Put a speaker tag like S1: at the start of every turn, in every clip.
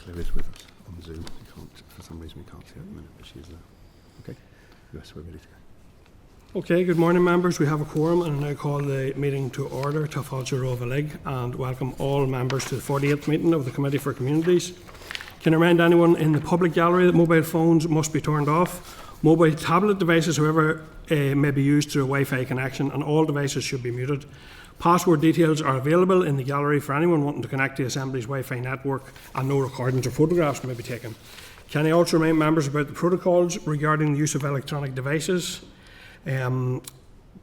S1: who is with us on Zoom. We can't, for some reason we can't see her at the minute, but she's okay. Yes, we're ready to go.
S2: Okay, good morning members. We have a quorum and I now call the meeting to order to Fáilte Rómha Lig and welcome all members to the 48th meeting of the Committee for Communities. Can I remind anyone in the public gallery that mobile phones must be turned off. Mobile tablet devices, however, may be used through a Wi-Fi connection and all devices should be muted. Password details are available in the gallery for anyone wanting to connect to the Assembly's Wi-Fi network and no recordings or photographs may be taken. Can I also remind members about the protocols regarding the use of electronic devices?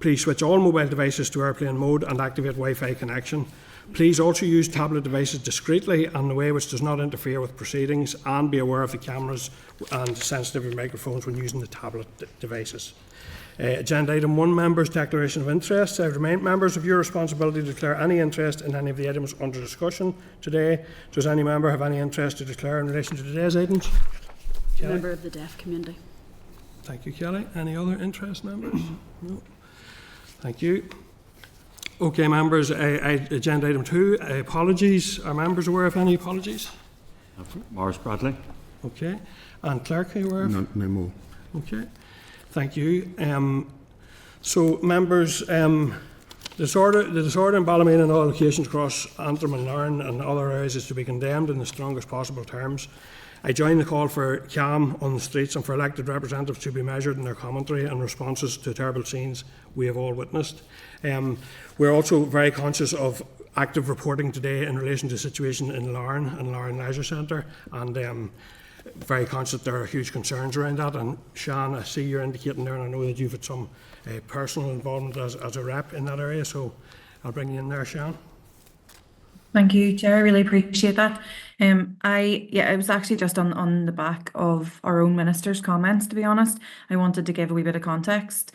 S2: Please switch all mobile devices to airplane mode and activate Wi-Fi connection. Please also use tablet devices discreetly and in a way which does not interfere with proceedings and be aware of the cameras and sensitive microphones when using the tablet devices. Agenda item 1, members' declaration of interest. I remind members of your responsibility to declare any interest in any of the items under discussion today. Does any member have any interest to declare in relation to today's items?
S3: Member of the deaf community.
S2: Thank you, Kelly. Any other interest, members? No. Thank you. Okay, members, agenda item 2, apologies. Are members aware of any apologies?
S4: Morris Bradley.
S2: Okay. And clerk, are you aware of?
S1: No more.
S2: Okay. Thank you. So, members, the disorder in Ballymena and all locations across Antrim and Larne and other areas is to be condemned in the strongest possible terms. I join the call for calm on the streets and for elected representatives to be measured in their commentary and responses to terrible scenes we have all witnessed. We're also very conscious of active reporting today in relation to the situation in Larne and Larne Leisure Centre, and very conscious that there are huge concerns around that. And Sian, I see you're indicating there, and I know that you've had some personal involvement as a rep in that area, so I'll bring you in there, Sian.
S5: Thank you, Chair. I really appreciate that. It was actually just on the back of our own minister's comments, to be honest. I wanted to give a wee bit of context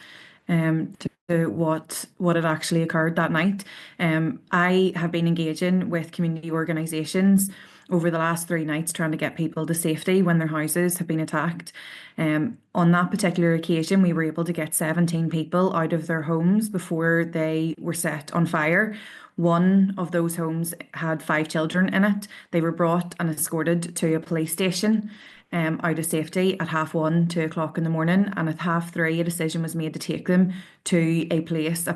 S5: to what had actually occurred that night. I have been engaging with community organisations over the last 3 nights trying to get people to safety when their houses have been attacked. On that particular occasion, we were able to get 17 people out of their homes before they were set on fire. One of those homes had 5 children in it. They were brought and escorted to a police station out of safety at 1:30, 2 o'clock in the morning, and at 3:30 a decision was made to take them to a place, a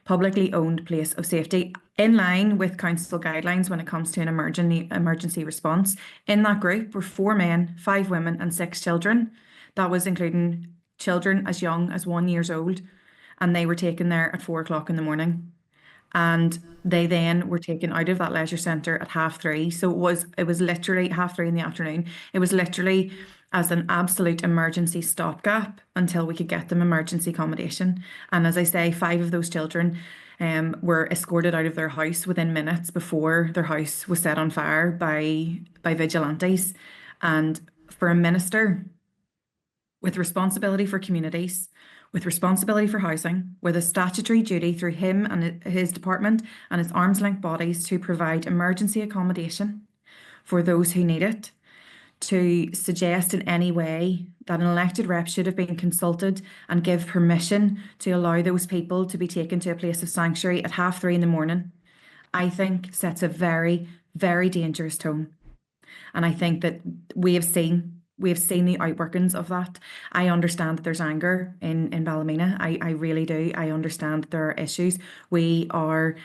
S5: publicly owned place of safety, in line with council guidelines when it comes to an emergency response. In that group were 4 men, 5 women and 6 children. That was including children as young as 1 year old, and they were taken there at 4 o'clock in the morning. And they then were taken out of that leisure centre at 3:30. So it was literally 3:30 in the afternoon. It was literally as an absolute emergency stopgap until we could get them emergency accommodation. And as I say, 5 of those children were escorted out of their house within minutes before their house was set on fire by vigilantes. And for a minister with responsibility for communities, with responsibility for housing, with a statutory duty through him and his department and his arm's length bodies to provide emergency accommodation for those who need it, to suggest in any way that an elected rep should have been consulted and give permission to allow those people to be taken to a place of sanctuary at 3:30 in the morning, I think sets a very, very dangerous tone. And I think that we have seen the outworkings of that. I understand that there's anger in Ballymena. I really do. I understand that there are issues. We are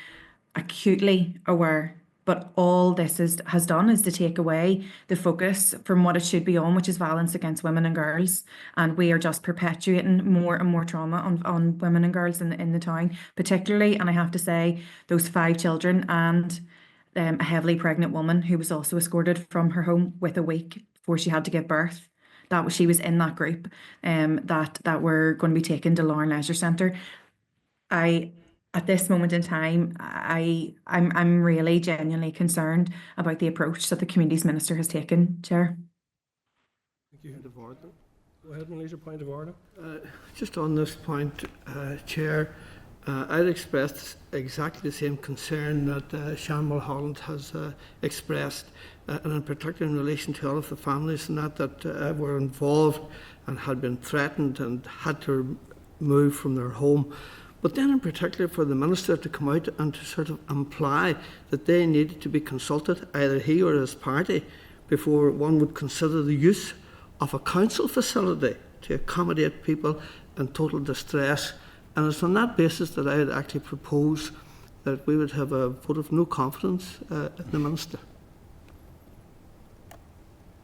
S5: acutely aware. But all this has done is to take away the focus from what it should be on, which is violence against women and girls. And we are just perpetuating more and more trauma on women and girls in the town, particularly, and I have to say, those 5 children and a heavily pregnant woman who was also escorted from her home with a week before she had to give birth. She was in that group that were going to be taken to Larne Leisure Centre. At this moment in time, I'm really genuinely concerned about the approach that the Communities Minister has taken, Chair.
S2: Thank you. Go ahead, Melissa, point of order.
S6: Just on this point, Chair, I'd expressed exactly the same concern that Sian Mulholland has expressed, and in particular in relation to all of the families and that were involved and had been threatened and had to move from their home. But then in particular for the Minister to come out and to sort of imply that they needed to be consulted, either he or his party, before one would consider the use of a council facility to accommodate people in total distress. And it's on that basis that I had actually proposed that we would have a vote of no confidence in the Minister.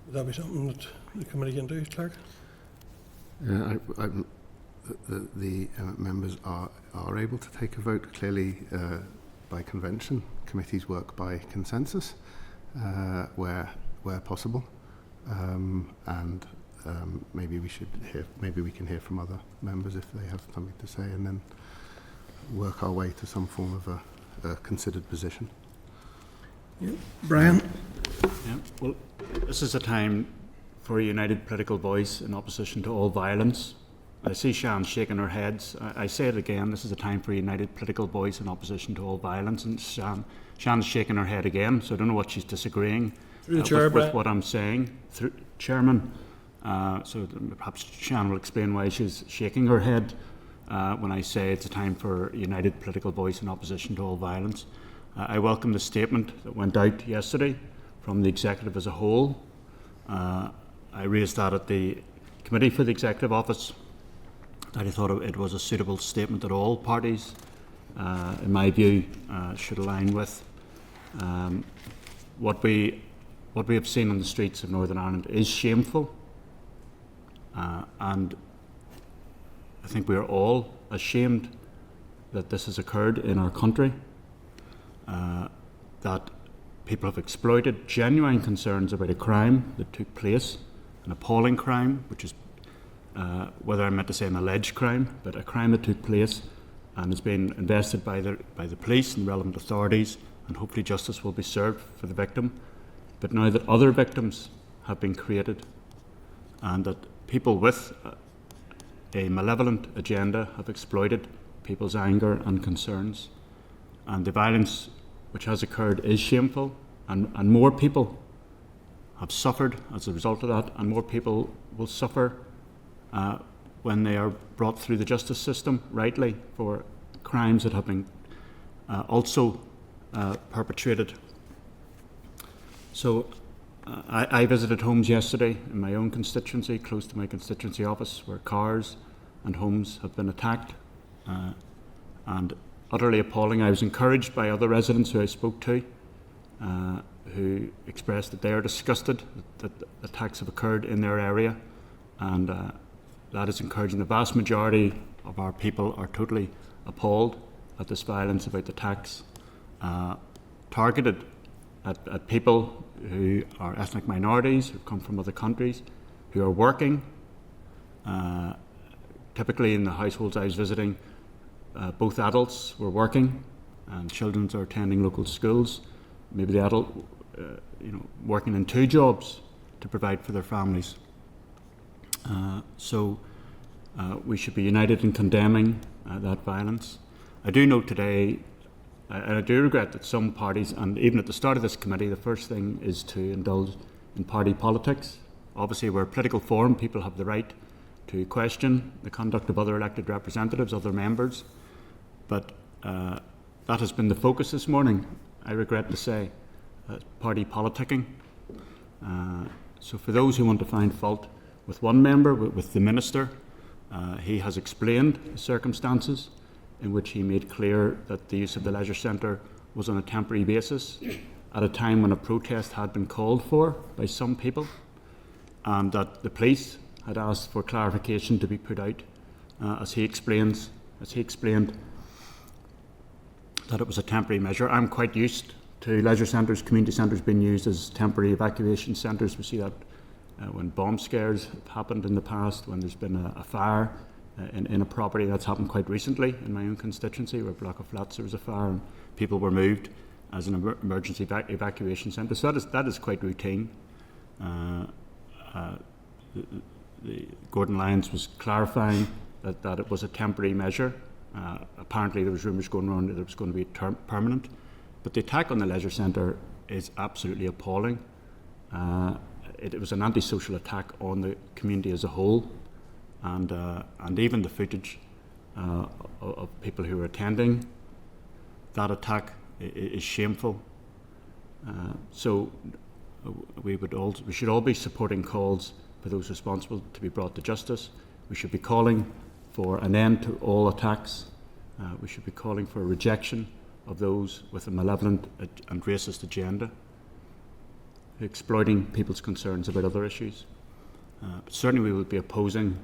S2: Would that be something that the committee can do, Clerk?
S1: The members are able to take a vote. Clearly, by convention, committees work by consensus where possible, and maybe we can hear from other members if they have something to say, and then work our way to some form of a considered position.
S2: Brian?
S4: Yeah, well, this is a time for a united political voice in opposition to all violence. I see Shan shaking her heads. I say it again, this is a time for a united political voice in opposition to all violence. And Shan's shaking her head again, so I don't know what she's disagreeing with what I'm saying. Chairman, so perhaps Shan will explain why she's shaking her head when I say it's a time for a united political voice in opposition to all violence. I welcome the statement that went out yesterday from the Executive as a whole. I raised that at the Committee for the Executive Office. I thought it was a suitable statement that all parties, in my view, should align with. What we have seen on the streets of Northern Ireland is shameful, and I think we are all ashamed that this has occurred in our country, that people have exploited genuine concerns about a crime that took place, an appalling crime, which is whether I'm meant to say an alleged crime, but a crime that took place and has been invested by the police and relevant authorities, and hopefully justice will be served for the victim. But now that other victims have been created and that people with a malevolent agenda have exploited people's anger and concerns, and the violence which has occurred is shameful, and more people have suffered as a result of that, and more people will suffer when they are brought through the justice system, rightly, for crimes that have been also perpetrated. So I visited homes yesterday in my own constituency, close to my constituency office, where cars and homes have been attacked, and utterly appalling. I was encouraged by other residents who I spoke to, who expressed that they are disgusted that attacks have occurred in their area, and that is encouraging. The vast majority of our people are totally appalled at this violence, about the attacks targeted at people who are ethnic minorities, who come from other countries, who are working. Typically in the households I was visiting, both adults were working and children are attending local schools. Maybe the adult working in 2 jobs to provide for their families. So we should be united in condemning that violence. I do note today, and I do regret that some parties, and even at the start of this committee, the first thing is to indulge in party politics. Obviously, we're a political forum. People have the right to question the conduct of other elected representatives, other members. But that has been the focus this morning, I regret to say, party politicking. So for those who want to find fault with one member, with the Minister, he has explained the circumstances in which he made clear that the use of the leisure centre was on a temporary basis at a time when a protest had been called for by some people, and that the police had asked for clarification to be put out, as he explained that it was a temporary measure. I'm quite used to leisure centres, community centres being used as temporary evacuation centres. We see that when bomb scares have happened in the past, when there's been a fire in a property. That's happened quite recently in my own constituency, where a block of flats there was a fire and people were moved as an emergency evacuation centre. So that is quite routine. Gordon Lyons was clarifying that it was a temporary measure. Apparently there was rumours going around that it was going to be permanent. But the attack on the leisure centre is absolutely appalling. It was an antisocial attack on the community as a whole, and even the footage of people who were attending that attack is shameful. So we should all be supporting calls for those responsible to be brought to justice. We should be calling for an end to all attacks. We should be calling for a rejection of those with a malevolent and racist agenda, exploiting people's concerns about other issues. But certainly we will be opposing,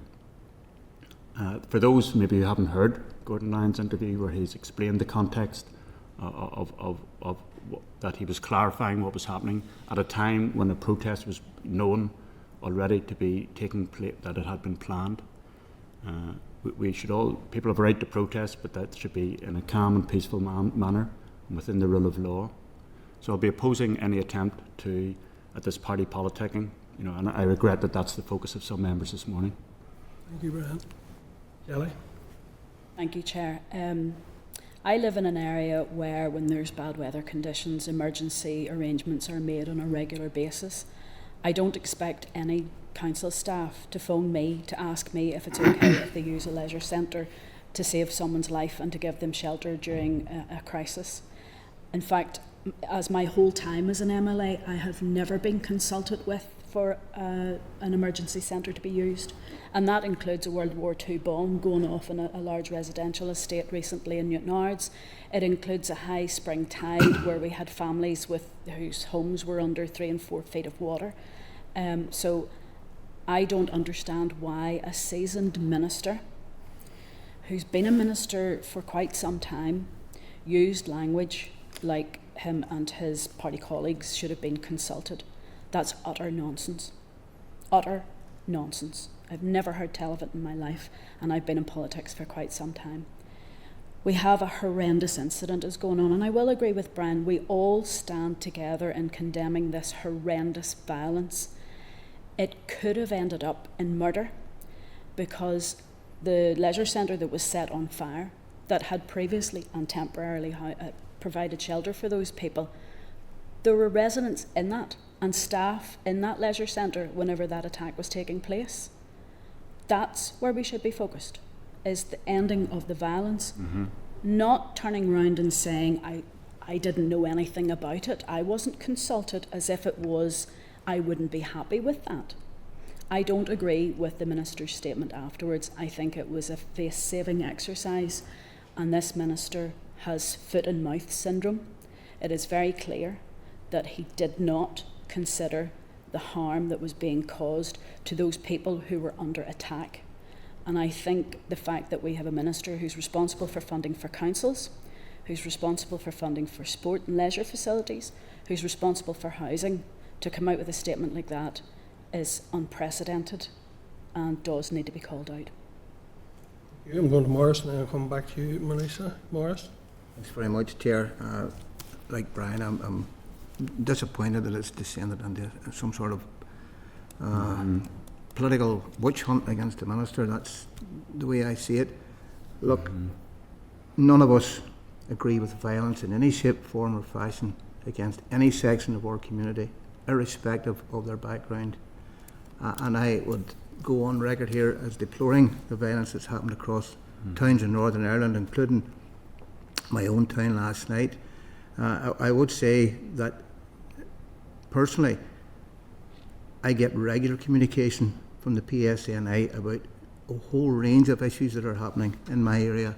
S4: for those maybe who haven't heard Gordon Lyon's interview where he's explained the context of that he was clarifying what was happening at a time when a protest was known already to be taking place, that it had been planned. We should all, people have a right to protest, but that should be in a calm and peaceful manner and within the rule of law. So I'll be opposing any attempt at this party politicking, and I regret that that's the focus of some members this morning.
S2: Thank you, Brian. Kelly?
S3: Thank you, Chair. I live in an area where when there's bad weather conditions, emergency arrangements are made on a regular basis. I don't expect any council staff to phone me to ask me if it's okay if they use a leisure centre to save someone's life and to give them shelter during a crisis. In fact, as my whole time as an MLA, I have never been consulted with for an emergency centre to be used, and that includes a World War II bomb going off in a large residential estate recently in Newtonards. It includes a high spring tide where we had families whose homes were under 3 and 4 feet of water. So I don't understand why a seasoned minister who's been a minister for quite some time used language like him and his party colleagues should have been consulted. That's utter nonsense. Utter nonsense. I've never heard tell of it in my life, and I've been in politics for quite some time. We have a horrendous incident is going on, and I will agree with Brian, we all stand together in condemning this horrendous violence. It could have ended up in murder because the leisure centre that was set on fire, that had previously and temporarily provided shelter for those people, there were residents in that and staff in that leisure centre whenever that attack was taking place. That's where we should be focused, is the ending of the violence, not turning around and saying, I didn't know anything about it, I wasn't consulted, as if it was, I wouldn't be happy with that. I don't agree with the minister's statement afterwards. I think it was a face-saving exercise, and this minister has foot and mouth syndrome. It is very clear that he did not consider the harm that was being caused to those people who were under attack. And I think the fact that we have a minister who's responsible for funding for councils, who's responsible for funding for sport and leisure facilities, who's responsible for housing, to come out with a statement like that is unprecedented and does need to be called out.
S2: I'm going to Morris and then I'll come back to you, Melissa. Morris?
S7: Thanks very much, Chair. Like Brian, I'm disappointed that it's descended into some sort of political witch hunt against the minister. That's the way I see it. Look, none of us agree with violence in any shape, form or fashion against any section of our community, irrespective of their background. And I would go on record here as deploring the violence that's happened across towns in Northern Ireland, including my own town last night. I would say that personally, I get regular communication from the PSNI about a whole range of issues that are happening in my area.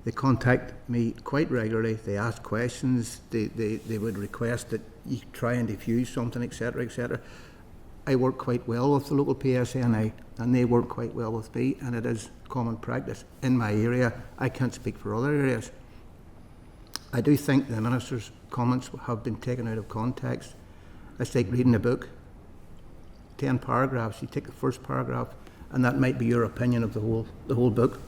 S7: They contact me quite regularly, they ask questions, they would request that you try and diffuse something, etc., etc. I work quite well with the local PSNI and they work quite well with me, and it is common practice in my area. I can't speak for other areas. I do think the Minister's comments have been taken out of context. It's like reading a book, 10 paragraphs, you take the first paragraph and that might be your opinion of the whole book.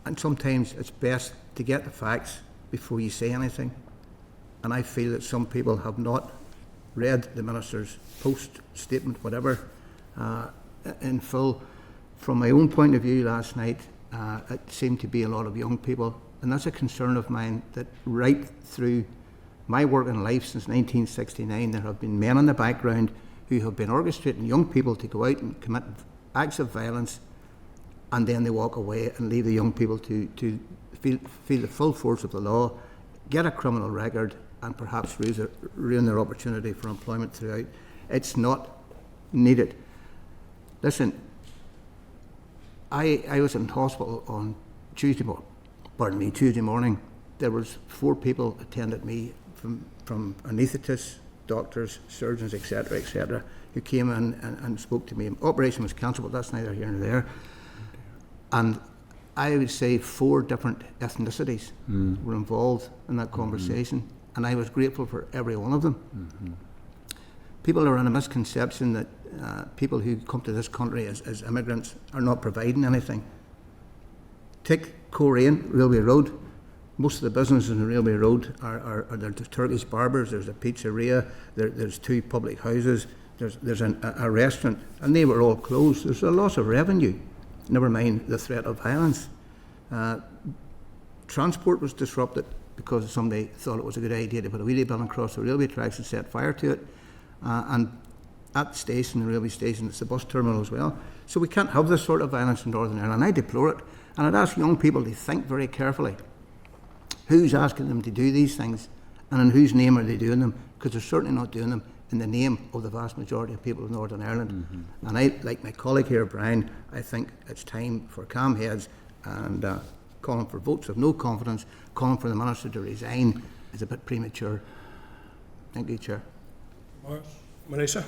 S7: And sometimes it's best to get the facts before you say anything. And I feel that some people have not read the Minister's post statement, whatever, in full. From my own point of view last night, it seemed to be a lot of young people, and that's a concern of mine, that right through my working life since 1969, there have been men in the background who have been orchestrating young people to go out and commit acts of violence, and then they walk away and leave the young people to feel the full force of the law, get a criminal record, and perhaps ruin their opportunity for employment throughout. It's not needed. Listen, I was in hospital on Tuesday morning. There was 4 people attended me from anaesthetists, doctors, surgeons, etc., who came in and spoke to me. Operation was cancelled, but that's neither here nor there. And I would say 4 different ethnicities were involved in that conversation, and I was grateful for every one of them. People are in a misconception that people who come to this country as immigrants are not providing anything. Take Coleraine Railway Road. Most of the businesses on the Railway Road are there's Turkish barbers, there's a pizzeria, there's 2 public houses, there's a restaurant, and they were all closed. There's a loss of revenue, never mind the threat of violence. Transport was disrupted because somebody thought it was a good idea to put a wheelie bin across the railway tracks and set fire to it. And at the station, the railway station, it's the bus terminal as well. So we can't have this sort of violence in Northern Ireland. I deplore it. And I'd ask young people to think very carefully. Who's asking them to do these things, and in whose name are they doing them? Because they're certainly not doing them in the name of the vast majority of people of Northern Ireland. And I, like my colleague here, Brian, I think it's time for calm heads, and calling for votes of no confidence, calling for the Minister to resign is a bit premature. Thank you, Chair.
S2: Marisa?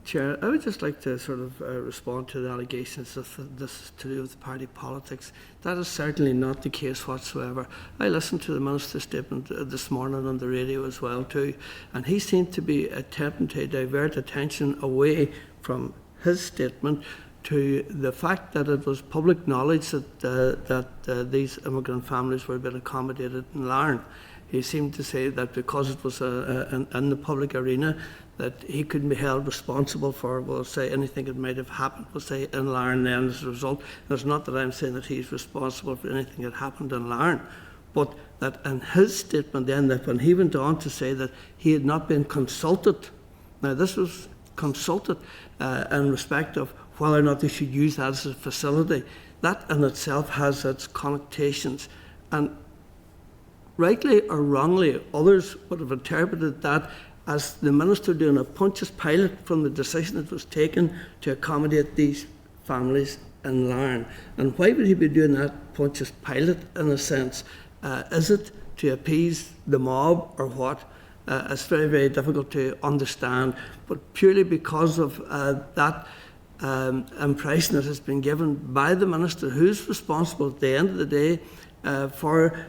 S6: Chair, I would just like to sort of respond to the allegations that this is to do with party politics. That is certainly not the case whatsoever. I listened to the Minister's statement this morning on the radio as well too, and he seemed to be attempting to divert attention away from his statement to the fact that it was public knowledge that these immigrant families were being accommodated in Larne. He seemed to say that because it was in the public arena, that he couldn't be held responsible for, well, say, anything that might have happened, we'll say, in Larne then as a result. And it's not that I'm saying that he's responsible for anything that happened in Larne, but that in his statement then, that when he went on to say that he had not been consulted, now this was consulted in respect of whether or not they should use that as a facility, that in itself has its connotations. And rightly or wrongly, others would have interpreted that as the Minister doing a Pontius Pilate from the decision that was taken to accommodate these families in Larne. And why would he be doing that Pontius Pilate in a sense? Is it to appease the mob or what? It's very, very difficult to understand, but purely because of that impression that has been given by the Minister, who's responsible at the end of the day for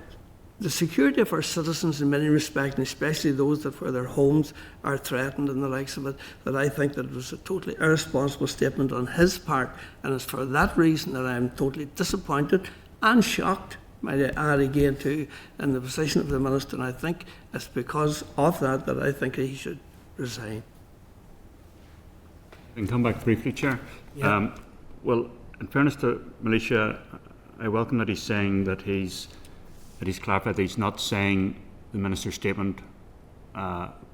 S6: the security of our citizens in many respects, and especially those that where their homes are threatened and the likes of it, that I think that it was a totally irresponsible statement on his part, and it's for that reason that I'm totally disappointed and shocked, might I add again too, in the position of the Minister, and I think it's because of that that I think he should resign.
S4: I can come back briefly, Chair.
S2: Yeah.
S4: Well, in fairness to Militia, I welcome that he's saying that he's clarified that he's not saying the Minister's statement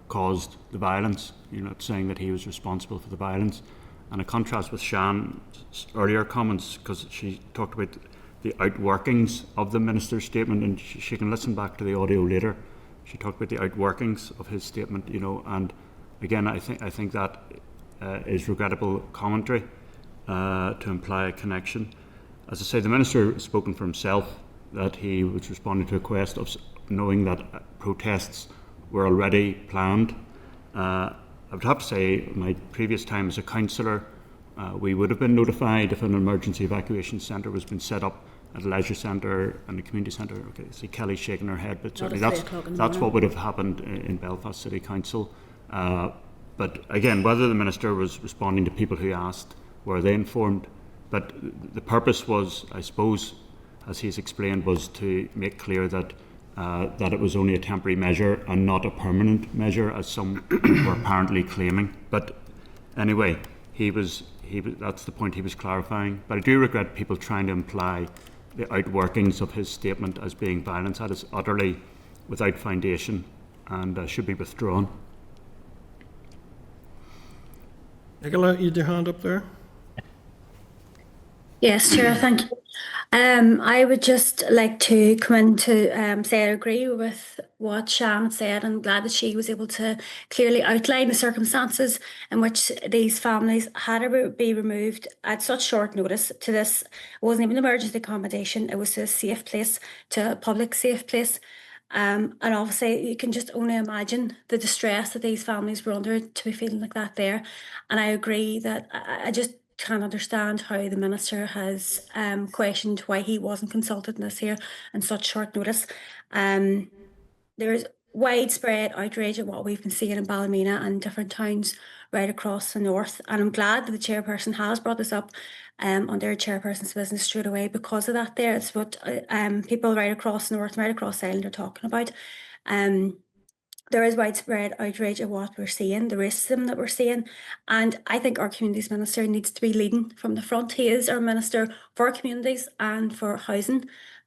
S4: caused the violence. You're not saying that he was responsible for the violence. And a contrast with Sian's earlier comments, because she talked about the outworkings of the Minister's statement, and she can listen back to the audio later. She talked about the outworkings of his statement, and again, I think that is regrettable commentary to imply a connection. As I say, the Minister has spoken for himself, that he was responding to a request of knowing that protests were already planned. I would have to say, my previous time as a councillor, we would have been notified if an emergency evacuation centre was being set up at a leisure centre and a community centre. Okay, see Kelly's shaking her head, but certainly that's what would have happened in Belfast City Council. But again, whether the Minister was responding to people who asked, were they informed? But the purpose was, I suppose, as he's explained, was to make clear that that it was only a temporary measure and not a permanent measure, as some were apparently claiming. But anyway, that's the point he was clarifying. But I do regret people trying to imply the outworkings of his statement as being violence. That is utterly without foundation and should be withdrawn.
S2: Nicola, you had your hand up there.
S8: Yes, Chair, thank you. I would just like to come in to say I agree with what Shan said. I'm glad that she was able to clearly outline the circumstances in which these families had to be removed at such short notice to this. It wasn't even emergency accommodation, it was to a safe place, to a public safe place. And obviously, you can just only imagine the distress that these families were under to be feeling like that there. And I agree that I just can't understand how the minister has questioned why he wasn't consulted in this here in such short notice. There's widespread outrage at what we've been seeing in Ballymena and different towns right across the north. And I'm glad that the chairperson has brought this up under chairperson's business straight away because of that there. It's what people right across the north and right across Ireland are talking about. There is widespread outrage at what we're seeing, the racism that we're seeing, and I think our communities minister needs to be leading from the front. He is our minister for communities and for housing.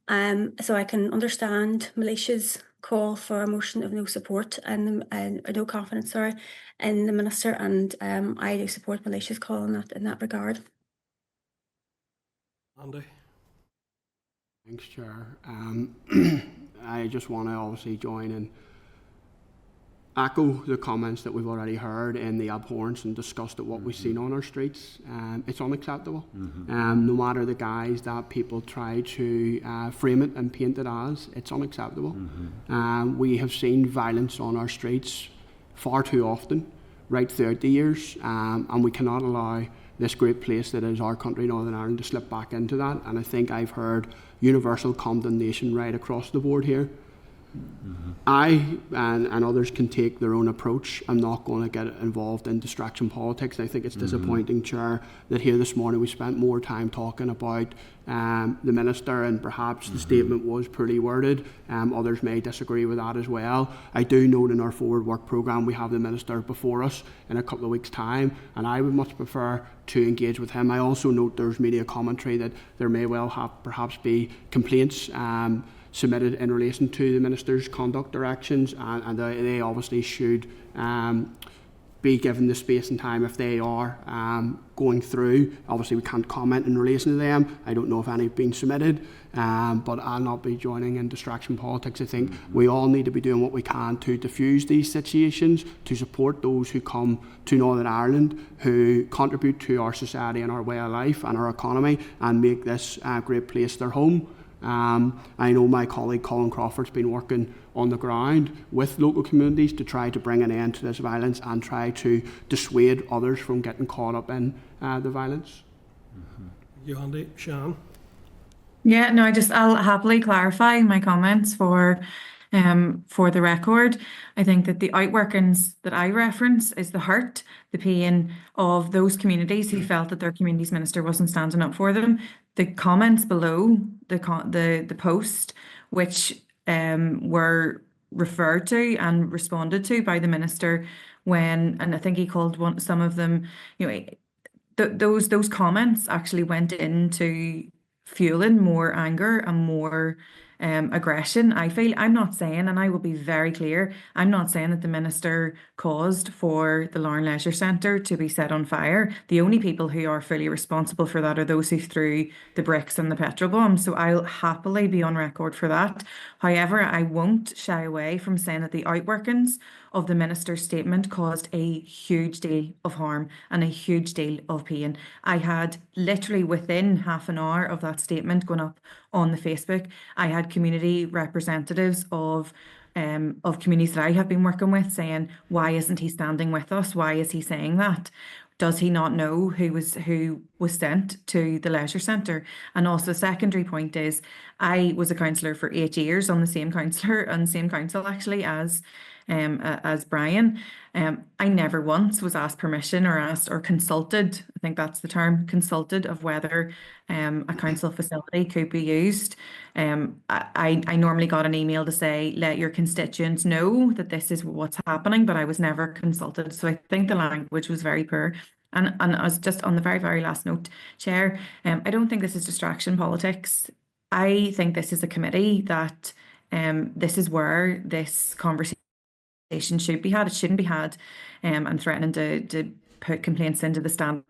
S8: So I can understand Malaysia's call for a motion of no support and no confidence, sorry, in the minister, and I do support Malaysia's call in that regard.
S2: Andy.
S9: Thanks, Chair. I just want to obviously join in echo the comments that we've already heard in the abhorrence and disgust at what we've seen on our streets. It's unacceptable. No matter the guise that people try to frame it and paint it as, it's unacceptable. We have seen violence on our streets far too often, right throughout the years, and we cannot allow this great place that is our country, Northern Ireland, to slip back into that. And I think I've heard universal condemnation right across the board here. I and others can take their own approach. I'm not going to get involved in distraction politics. I think it's disappointing, Chair, that here this morning we spent more time talking about the minister, and perhaps the statement was poorly worded. Others may disagree with that as well. I do note in our forward work programme we have the minister before us in a couple of weeks' time, and I would much prefer to engage with him. I also note there's media commentary that there may well have perhaps be complaints submitted in relation to the minister's conduct directions, and they obviously should be given the space and time if they are going through. Obviously we can't comment in relation to them. I don't know if any have been submitted, but I'll not be joining in distraction politics. I think we all need to be doing what we can to diffuse these situations, to support those who come to Northern Ireland, who contribute to our society and our way of life and our economy, and make this great place their home. I know my colleague Colin Crawford's been working on the ground with local communities to try to bring an end to this violence and try to dissuade others from getting caught up in the violence.
S2: You, Andy. Shan?
S5: Yeah, no, I'll happily clarify my comments for the record. I think that the outworkings that I reference is the hurt, the pain of those communities who felt that their communities minister wasn't standing up for them. The comments below the post, which were referred to and responded to by the minister and I think he called some of them, those comments actually went into fueling more anger and more aggression. I feel, I'm not saying, and I will be very clear, I'm not saying that the minister caused for the Larne Leisure Centre to be set on fire. The only people who are fully responsible for that are those who threw the bricks and the petrol bombs. So I'll happily be on record for that. However, I won't shy away from saying that the outworkings of the minister's statement caused a huge deal of harm and a huge deal of pain. I had literally within half an hour of that statement going up on the Facebook, I had community representatives of communities that I have been working with saying, why isn't he standing with us? Why is he saying that? Does he not know who was sent to the leisure centre? And also, the secondary point is, I was a councillor for 8 years on the same council actually as Brian. I never once was asked permission or asked or consulted, I think that's the term, consulted of whether a council facility could be used. I normally got an email to say, let your constituents know that this is what's happening, but I was never consulted. So I think the language was very poor. And I was just on the very, very last note, Chair, I don't think this is distraction politics. I think this is a committee that this is where this conversation should be had. It shouldn't be had and threatening to put complaints into the stand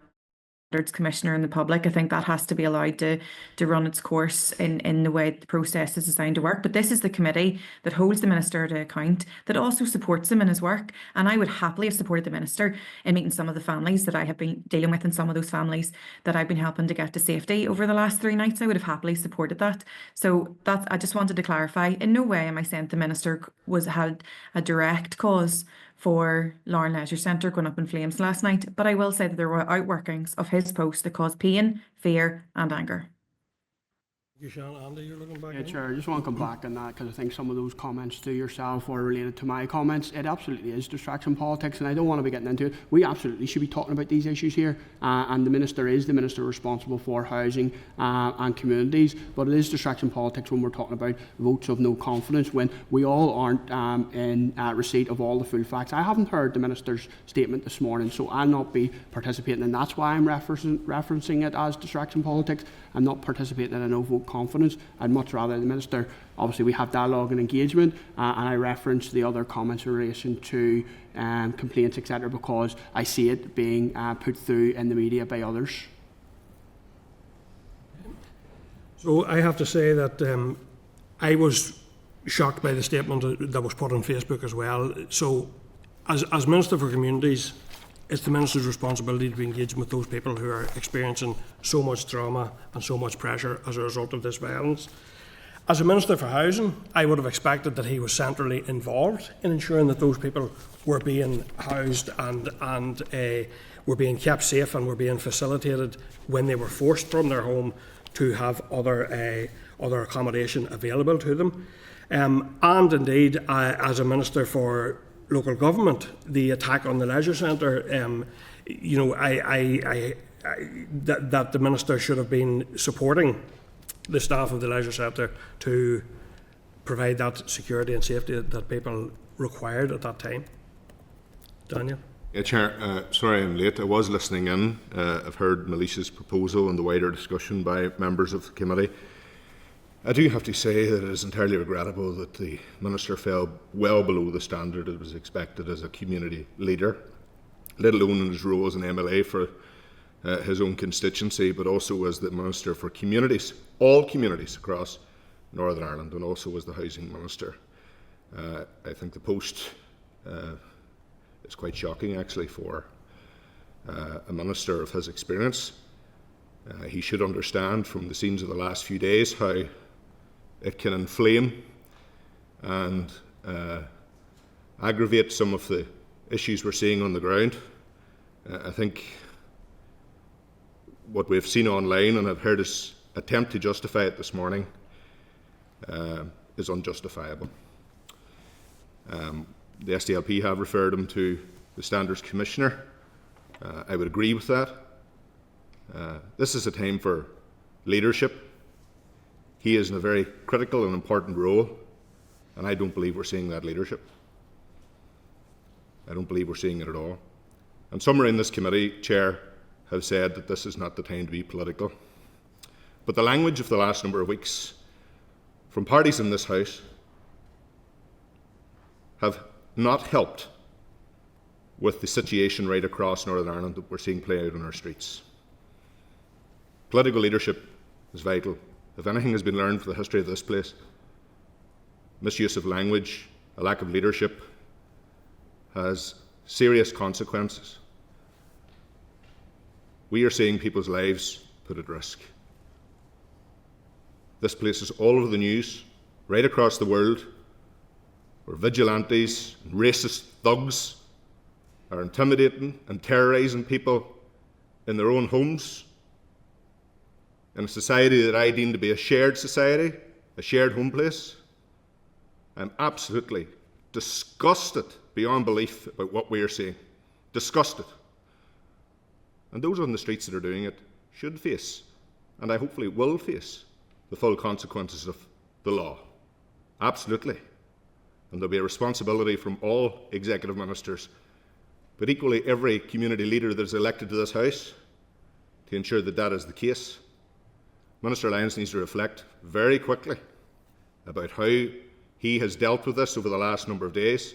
S5: Commissioner and the public. I think that has to be allowed to run its course in the way the process is designed to work. But this is the committee that holds the Minister to account, that also supports him in his work. And I would happily have supported the Minister in meeting some of the families that I have been dealing with, and some of those families that I've been helping to get to safety over the last 3 nights. I would have happily supported that. So I just wanted to clarify. In no way am I saying the Minister had a direct cause for Lauren Leisure Centre going up in flames last night, but I will say that there were outworkings of his post that caused pain, fear and anger.
S2: Andy, you're looking back.
S9: Yeah, Chair, I just want to come back on that because I think some of those comments to yourself are related to my comments. It absolutely is distraction politics, and I don't want to be getting into it. We absolutely should be talking about these issues here, and the Minister is the Minister responsible for housing and communities, but it is distraction politics when we're talking about votes of no confidence, when we all aren't in receipt of all the full facts. I haven't heard the Minister's statement this morning, so I'll not be participating, and that's why I'm referencing it as distraction politics. I'm not participating in a no vote confidence. I'd much rather the Minister, obviously we have dialogue and engagement, and I reference the other comments in relation to complaints, etc., because I see it being put through in the media by others.
S2: So I have to say that I was shocked by the statement that was put on Facebook as well. So as Minister for Communities, it's the Minister's responsibility to be engaging with those people who are experiencing so much trauma and so much pressure as a result of this violence. As a Minister for Housing, I would have expected that he was centrally involved in ensuring that those people were being housed and were being kept safe and were being facilitated when they were forced from their home to have other accommodation available to them. And indeed, as a Minister for Local Government, the attack on the leisure centre, that the Minister should have been supporting the staff of the leisure centre to provide that security and safety that people required at that time. Daniel?
S10: Yeah, Chair, sorry I'm late. I was listening in. I've heard Melissa's proposal and the wider discussion by members of the committee. I do have to say that it is entirely regrettable that the Minister fell well below the standard that was expected as a community leader, let alone in his role as an MLA for his own constituency, but also as the Minister for Communities, all communities across Northern Ireland, and also as the Housing Minister. I think the post is quite shocking, actually, for a Minister of his experience. He should understand from the scenes of the last few days how it can inflame and aggravate some of the issues we're seeing on the ground. I think what we've seen online, and I've heard his attempt to justify it this morning, is unjustifiable. The SDLP have referred him to the Standards Commissioner. I would agree with that. This is a time for leadership. He is in a very critical and important role, and I don't believe we're seeing that leadership. I don't believe we're seeing it at all. And some in this committee, Chair, have said that this is not the time to be political. But the language of the last number of weeks from parties in this House have not helped with the situation right across Northern Ireland that we're seeing play out on our streets. Political leadership is vital. If anything has been learned from the history of this place, misuse of language, a lack of leadership has serious consequences. We are seeing people's lives put at risk. This place is all over the news, right across the world, where vigilantes and racist thugs are intimidating and terrorising people in their own homes, in a society that I deem to be a shared society, a shared home place. I'm absolutely disgusted beyond belief about what we are seeing. Disgusted. And those on the streets that are doing it should face, and I hopefully will face, the full consequences of the law. Absolutely. And there'll be a responsibility from all executive ministers, but equally every community leader that is elected to this House, to ensure that that is the case. Minister Lyons needs to reflect very quickly about how he has dealt with this over the last number of days,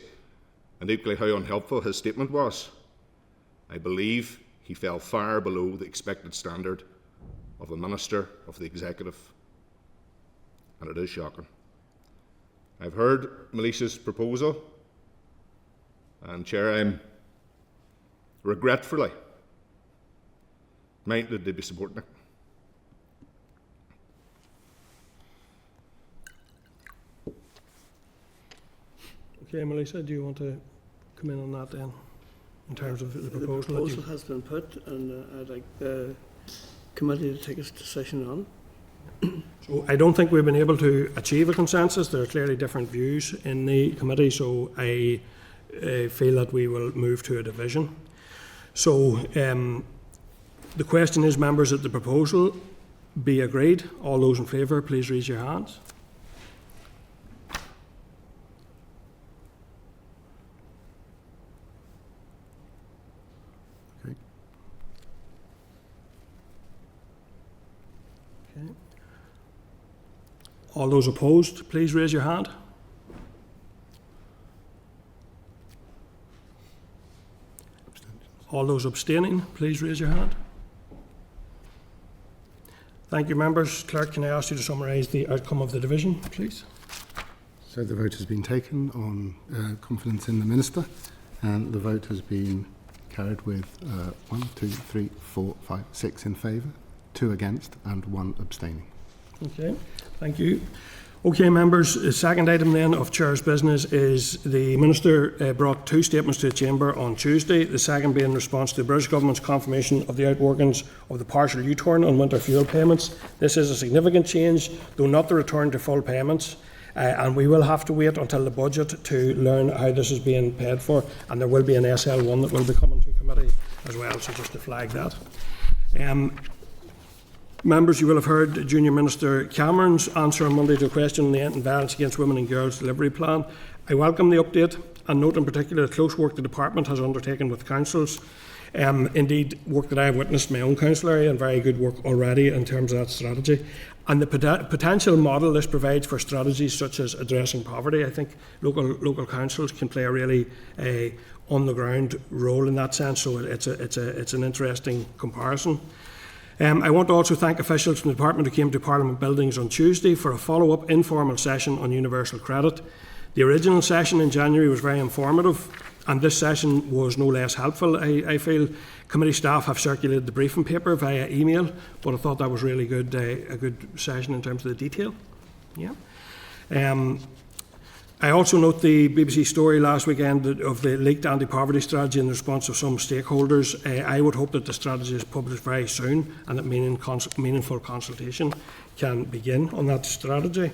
S10: and equally how unhelpful his statement was. I believe he fell far below the expected standard of a Minister of the Executive, and it is shocking. I've heard Melissa's proposal, and Chair, I'm regretfully minded to be supporting it.
S2: Okay, Melissa, do you want to come in on that then, in terms of the proposal?
S6: The proposal has been put, and I'd like the committee to take its decision on.
S2: So I don't think we've been able to achieve a consensus. There are clearly different views in the committee, so I feel that we will move to a division. So the question is, members, that the proposal be agreed. All those in favour, please raise your hands.
S1: Okay.
S2: Okay. All those opposed, please raise your hand. All those abstaining, please raise your hand. Thank you, members. Clerk, can I ask you to summarise the outcome of the division, please?
S1: So the vote has been taken on confidence in the Minister, and the vote has been carried with 1, 2, 3, 4, 5, 6 in favour, 2 against and 1 abstaining.
S2: Okay, thank you. Okay, members, the second item then of Chair's business is the Minister brought 2 statements to the Chamber on Tuesday, the second being in response to the British Government's confirmation of the outworkings of the partial U-turn on winter fuel payments. This is a significant change, though not the return to full payments, and we will have to wait until the budget to learn how this is being paid for, and there will be an SL1 that will be coming to committee as well, so just to flag that. Members, you will have heard Junior Minister Cameron's answer on Monday to a question on the End in Violence Against Women and Girls delivery plan. I welcome the update and note in particular the close work the Department has undertaken with councils. Indeed, work that I have witnessed in my own council area, and very good work already in terms of that strategy. And the potential model this provides for strategies such as addressing poverty. I think local councils can play a really on-the-ground role in that sense, so it's an interesting comparison. I want to also thank officials from the Department who came to Parliament buildings on Tuesday for a follow-up informal session on universal credit. The original session in January was very informative, and this session was no less helpful. I feel committee staff have circulated the briefing paper via email, but I thought that was really good, a good session in terms of the detail. Yeah. I also note the BBC story last weekend of the leaked anti-poverty strategy in the response of some stakeholders. I would hope that the strategy is published very soon and that meaningful consultation can begin on that strategy.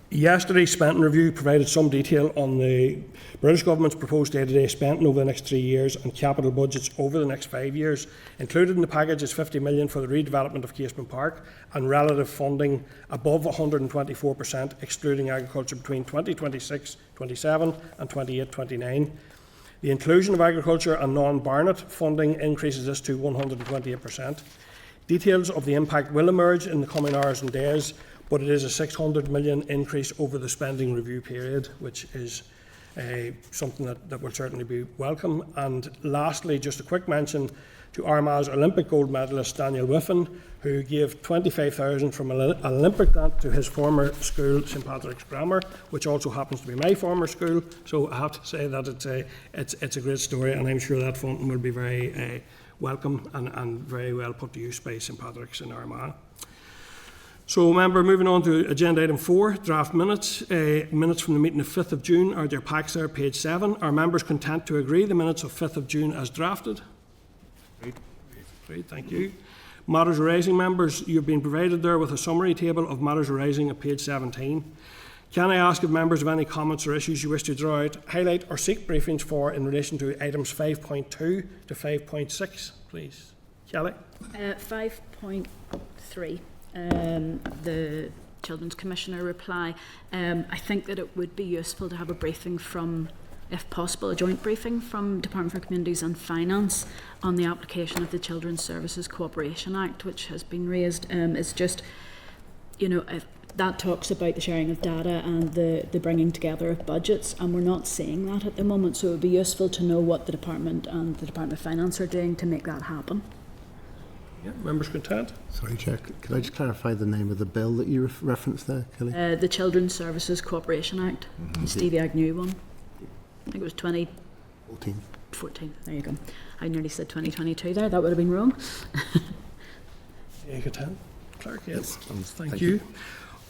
S2: Yesterday's spending review provided some detail on the British Government's proposed day-to-day spending over the next 3 years and capital budgets over the next 5 years. Included in the package is 50 million for the redevelopment of Casement Park and relative funding above 124%, excluding agriculture, between 2026-27 and 28-29. The inclusion of agriculture and non-Barnett funding increases this to 128%. Details of the impact will emerge in the coming hours and days, but it is a 600 million increase over the spending review period, which is something that will certainly be welcome. And lastly, just a quick mention to Armagh's Olympic gold medalist Daniel Whiffen, who gave 25,000 from an Olympic grant to his former school, St Patrick's Grammar, which also happens to be my former school. So I have to say that it's a great story, and I'm sure that funding will be very welcome and very well put to use by St Patrick's in Armagh. So, member, moving on to agenda item 4, draft minutes. Minutes from the meeting of 5th of June are their packs there, page 7. Are members content to agree the minutes of 5th of June as drafted? Great, thank you. Matters arising, members, you've been provided there with a summary table of matters arising at page 17. Can I ask if members have any comments or issues you wish to draw out, highlight or seek briefings for in relation to items 5.2 to 5.6, please? Kelly?
S3: 5.3. The Children's Commissioner reply. I think that it would be useful to have a briefing from, if possible, a joint briefing from Department for Communities and Finance on the application of the Children's Services Cooperation Act, which has been raised. It's just, you know, that talks about the sharing of data and the bringing together of budgets, and we're not seeing that at the moment, so it would be useful to know what the Department and the Department of Finance are doing to make that happen.
S2: Yeah, members content?
S1: Sorry, Chair, could I just clarify the name of the bill that you referenced there, Kelly?
S3: The Children's Services Cooperation Act, the Stevie Agnew one. I think it was 2014. There you go. I nearly said 2022 there. That would have been wrong.
S2: Yeah, content. Clerk, yes. Thank you.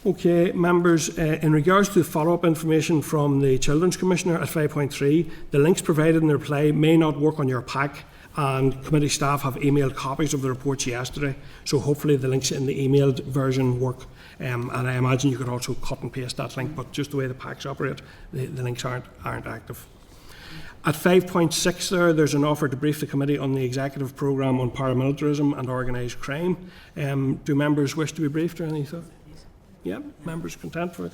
S2: Okay, members, in regards to follow-up information from the Children's Commissioner at 5.3, the links provided in the reply may not work on your pack, and committee staff have emailed copies of the reports yesterday, so hopefully the links in the emailed version work, and I imagine you could also cut and paste that link, but just the way the packs operate, the links aren't active. At 5.6 there's an offer to brief the committee on the executive programme on paramilitarism and organised crime. Do members wish to be briefed or anything? Yeah, members content for it.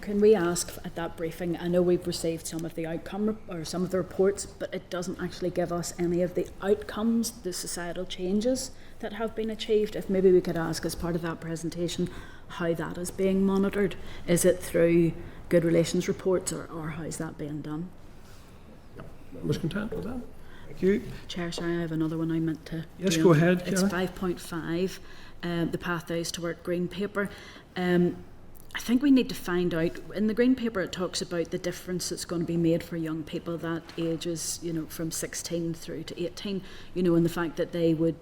S3: Can we ask at that briefing, I know we've received some of the outcome or some of the reports, but it doesn't actually give us any of the outcomes, the societal changes that have been achieved. If maybe we could ask as part of that presentation how that is being monitored. Is it through good relations reports or how is that being done?
S2: Members content with that? Thank you.
S3: Chair, sorry, I have another one I meant to.
S2: Yes, go ahead.
S3: It's 5.5, the Pathways to Work Green Paper. I think we need to find out, in the Green Paper it talks about the difference that's going to be made for young people that ages, from 16 through to 18, and the fact that there'll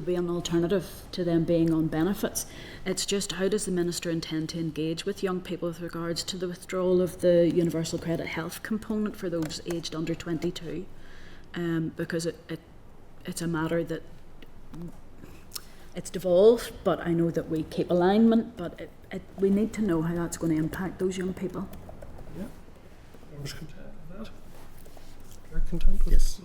S3: be an alternative to them being on benefits. It's just, how does the Minister intend to engage with young people with regards to the withdrawal of the Universal Credit Health component for those aged under 22? Because it's a matter that it's devolved, but I know that we keep alignment, but we need to know how that's going to impact those young people.
S2: Yeah. Members content with that? You're content with
S1: Yes.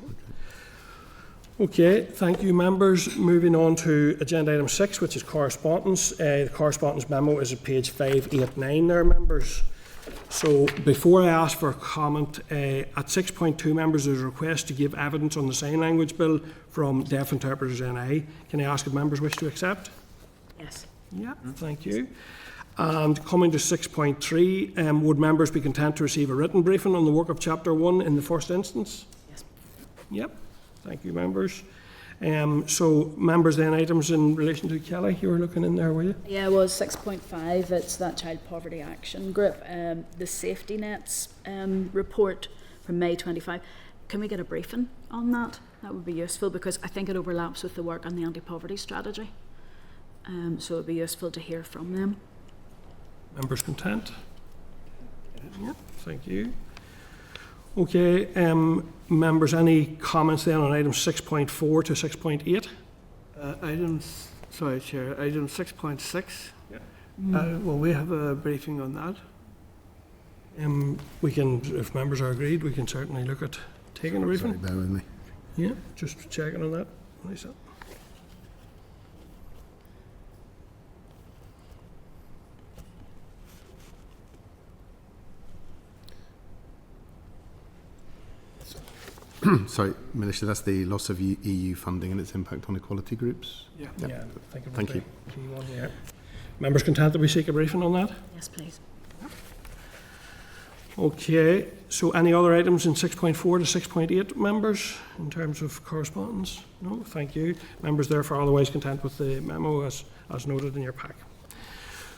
S2: Okay, thank you, members. Moving on to agenda item 6, which is correspondence. The correspondence memo is at page 589 there, members. So before I ask for a comment, at 6.2, members, there's a request to give evidence on the sign language bill from Deaf Interpreters NI. Can I ask if members wish to accept?
S3: Yes.
S2: Yeah, thank you. And coming to 6.3, would members be content to receive a written briefing on the work of Chapter 1 in the first instance?
S3: Yes.
S2: Yep. Thank you, members. So, members, then items in relation to Kelly, you were looking in there, were you?
S3: Yeah, well, 6.5, it's that Child Poverty Action Group, the Safety Nets report from May 25. Can we get a briefing on that? That would be useful because I think it overlaps with the work on the anti-poverty strategy. So it would be useful to hear from them.
S2: Members content? Yep, thank you. Okay, members, any comments then on items 6.4 to 6.8?
S6: Sorry, Chair, item 6.6.
S2: Yeah.
S6: Will we have a briefing on that?
S2: We can, if members are agreed, we can certainly look at taking a briefing.
S1: Sorry, bear with me.
S2: Yeah, just checking on that. Lisa.
S1: Sorry, Minister, that's the loss of EU funding and its impact on equality groups?
S6: Yeah.
S2: Yeah, I think it was
S1: Thank
S2: the
S1: you.
S2: key one, yeah. Members content that we seek a briefing on that?
S3: Yes, please.
S2: Okay, so any other items in 6.4 to 6.8, members, in terms of correspondence? No, thank you. Members therefore otherwise content with the memo as noted in your pack.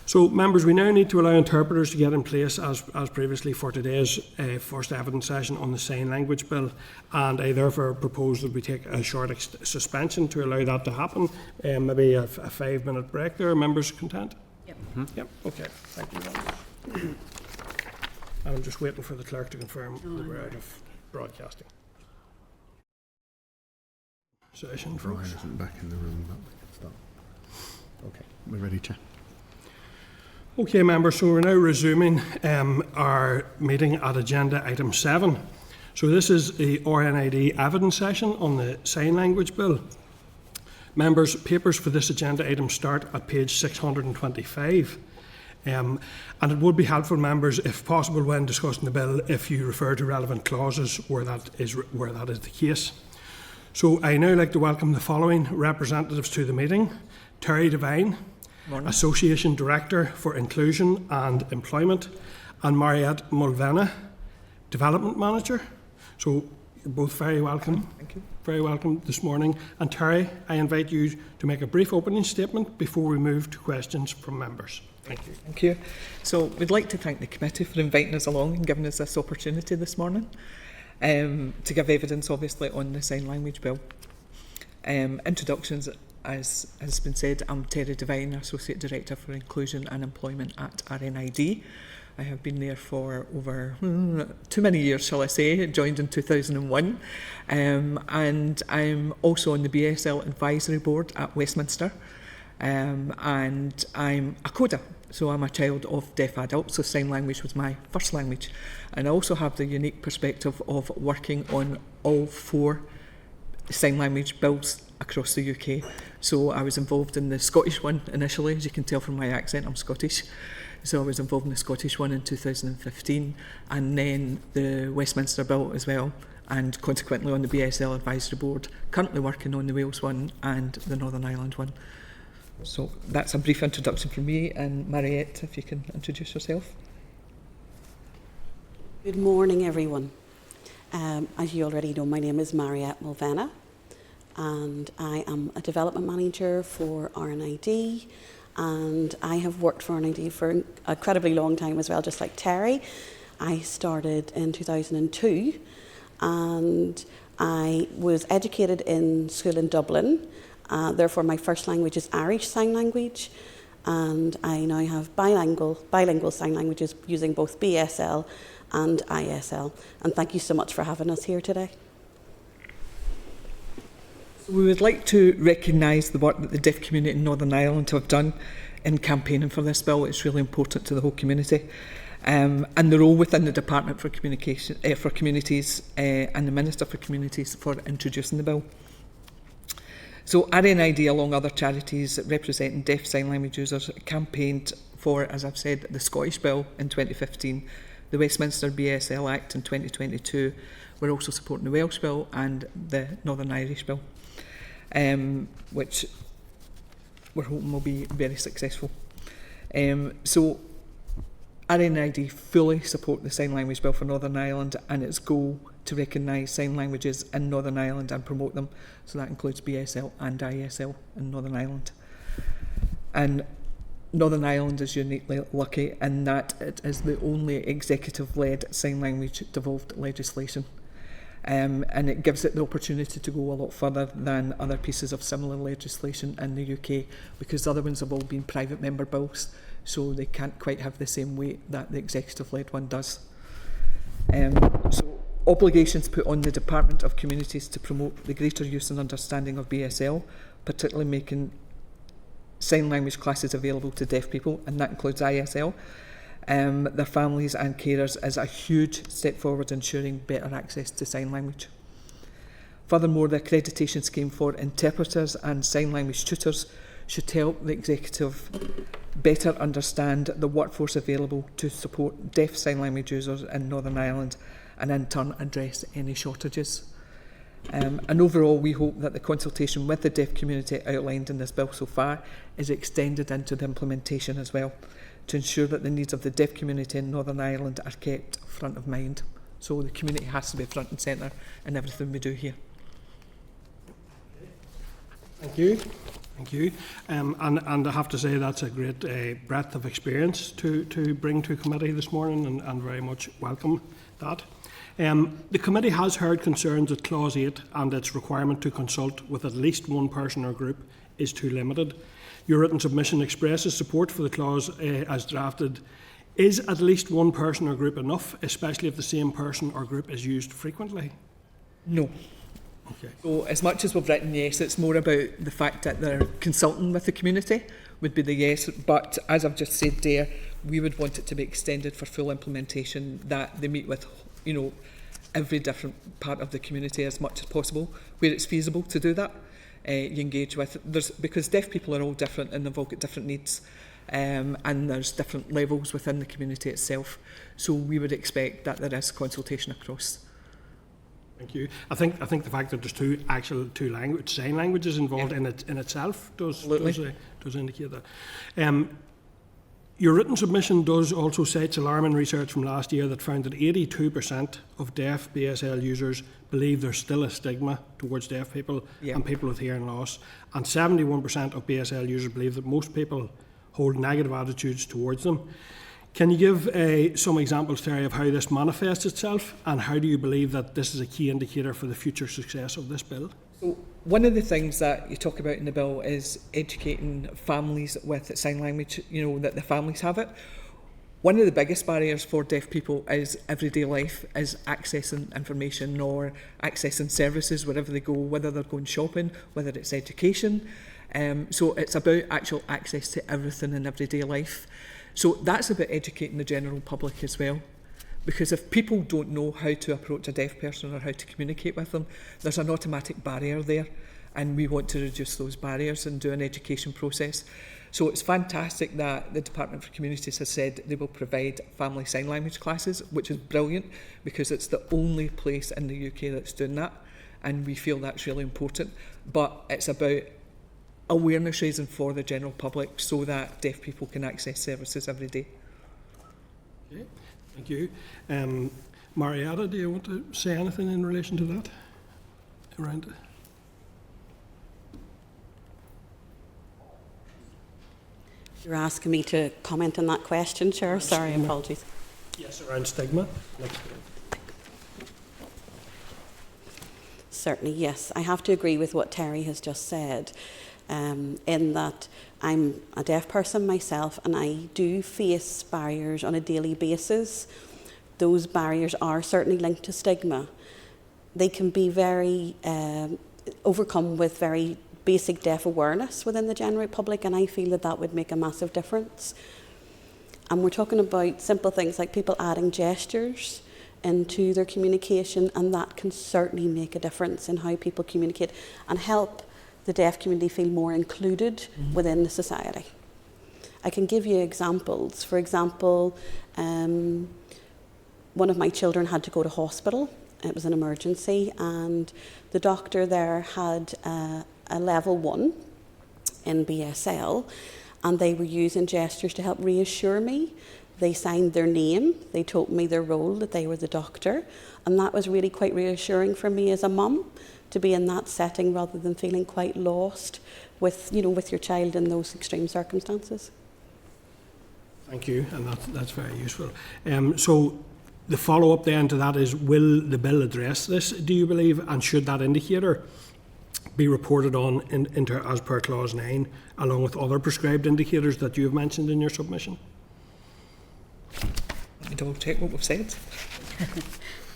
S2: So, members, we now need to allow interpreters to get in place as previously for today's first evidence session on the sign language bill, and I therefore propose that we take a short suspension to allow that to happen, maybe a 5-minute break there. Members content?
S3: Yep.
S2: Yep, okay. Thank you, members. And I'm just waiting for the clerk to confirm that we're out of broadcasting. Session,
S1: Brian
S2: folks.
S1: isn't back in the room, but we can start. Okay, we're ready, Chair.
S2: Okay, members, so we're now resuming our meeting at agenda item 7. So this is the RNID evidence session on the sign language bill. Members, papers for this agenda item start at page 625. And it would be helpful, members, if possible, when discussing the bill, if you refer to relevant clauses where that is the case. So I now like to welcome the following representatives to the meeting: Teri, Devine, Association Director for Inclusion and Employment, and Mariette Mulvenna, Development Manager. So you're both very welcome.
S11: Thank you.
S2: Very welcome this morning. And Teri, I invite you to make a brief opening statement before we move to questions from members. Thank you.
S11: Thank you. So we'd like to thank the committee for inviting us along and giving us this opportunity this morning to give evidence, obviously, on the Sign Language Bill. Introductions, as has been said, I'm Teri Devine, Associate Director for Inclusion and Employment at RNID. I have been there for over too many years, shall I say. Joined in 2001. And I'm also on the BSL Advisory Board at Westminster. And I'm a CODA, so I'm a child of deaf adults, so sign language was my first language. And I also have the unique perspective of working on all 4 sign language bills across the UK. So I was involved in the Scottish one initially. As you can tell from my accent, I'm Scottish. So I was involved in the Scottish one in 2015, and then the Westminster bill as well, and consequently on the BSL Advisory Board, currently working on the Wales one and the Northern Ireland one. So that's a brief introduction from me, and Mariette, if you can introduce yourself.
S12: Good morning, everyone. As you already know, my name is Mariette Mulvenna, and I am a development manager for RNID, and I have worked for RNID for an incredibly long time as well, just like Teri. I started in 2002, and I was educated in school in Dublin. Therefore, my first language is Irish Sign Language, and I now have bilingual sign languages using both BSL and ISL. And thank you so much for having us here today.
S11: We would like to recognise the work that the deaf community in Northern Ireland have done in campaigning for this bill. It's really important to the whole community. And the role within the Department for Communication for Communities and the Minister for Communities for introducing the bill. So RNID, along other charities representing deaf sign language users, campaigned for, as I've said, the Scottish Bill in 2015, the Westminster BSL Act in 2022. We're also supporting the Welsh Bill and the Northern Irish Bill, which we're hoping will be very successful. So RNID fully support the Sign Language Bill for Northern Ireland and its goal to recognise sign languages in Northern Ireland and promote them. So that includes BSL and ISL in Northern Ireland. And Northern Ireland is uniquely lucky in that it is the only executive-led sign language devolved legislation. And it gives it the opportunity to go a lot further than other pieces of similar legislation in the UK, because the other ones have all been private member bills, so they can't quite have the same weight that the executive-led one does. So obligations put on the Department of Communities to promote the greater use and understanding of BSL, particularly making sign language classes available to deaf people, and that includes ISL, their families and carers, is a huge step forward ensuring better access to sign language. Furthermore, the accreditation scheme for interpreters and sign language tutors should help the executive better understand the workforce available to support deaf sign language users in Northern Ireland, and in turn address any shortages. And overall, we hope that the consultation with the deaf community outlined in this bill so far is extended into the implementation as well, to ensure that the needs of the deaf community in Northern Ireland are kept front of mind. So the community has to be front and centre in everything we do here.
S2: Thank you. Thank you. And I have to say that's a great breadth of experience to bring to committee this morning, and very much welcome that. The committee has heard concerns that Clause 8 and its requirement to consult with at least one person or group is too limited. Your written submission expresses support for the clause as drafted. Is at least one person or group enough, especially if the same person or group is used frequently?
S11: No.
S2: Okay.
S11: So as much as we've written yes, it's more about the fact that they're consulting with the community would be the yes, but as I've just said there, we would want it to be extended for full implementation, that they meet with, every different part of the community as much as possible, where it's feasible to do that. You engage with, because deaf people are all different and they've all got different needs, and there's different levels within the community itself. So we would expect that there is consultation across.
S2: Thank you. I think the fact that there's two sign languages involved in itself does indicate that. Your written submission does also cite alarming research from last year that found that 82% of deaf BSL users believe there's still a stigma towards deaf people and people with hearing loss, and 71% of BSL users believe that most people hold negative attitudes towards them. Can you give some examples, Teri, of how this manifests itself, and how do you believe that this is a key indicator for the future success of this bill?
S11: So one of the things that you talk about in the bill is educating families with sign language, that the families have it. One of the biggest barriers for deaf people is everyday life, is accessing information or accessing services wherever they go, whether they're going shopping, whether it's education. So it's about actual access to everything in everyday life. So that's about educating the general public as well. Because if people don't know how to approach a deaf person or how to communicate with them, there's an automatic barrier there, and we want to reduce those barriers and do an education process. So it's fantastic that the Department for Communities has said they will provide family sign language classes, which is brilliant because it's the only place in the UK that's doing that, and we feel that's really important. But it's about awareness raising for the general public so that deaf people can access services every day.
S2: Okay. Thank you. Mariette, do you want to say anything in relation to that? Around it?
S12: You're asking me to comment on that question, Chair? Sorry, apologies.
S2: Yes, around stigma.
S12: Certainly, yes. I have to agree with what Teri has just said, in that I'm a deaf person myself and I do face barriers on a daily basis. Those barriers are certainly linked to stigma. They can be very overcome with very basic deaf awareness within the general public, and I feel that that would make a massive difference. And we're talking about simple things like people adding gestures into their communication, and that can certainly make a difference in how people communicate and help the deaf community feel more included within the society. I can give you examples. For example, one of my children had to go to hospital. It was an emergency, and the doctor there had a level 1 in BSL, and they were using gestures to help reassure me. They signed their name, they told me their role, that they were the doctor, and that was really quite reassuring for me as a mum, to be in that setting rather than feeling quite lost with your child in those extreme circumstances.
S2: Thank you, and that's very useful. So the follow-up then to that is, will the bill address this, do you believe, and should that indicator be reported on as per clause 9, along with other prescribed indicators that you have mentioned in your submission?
S11: Let me double check what we've said.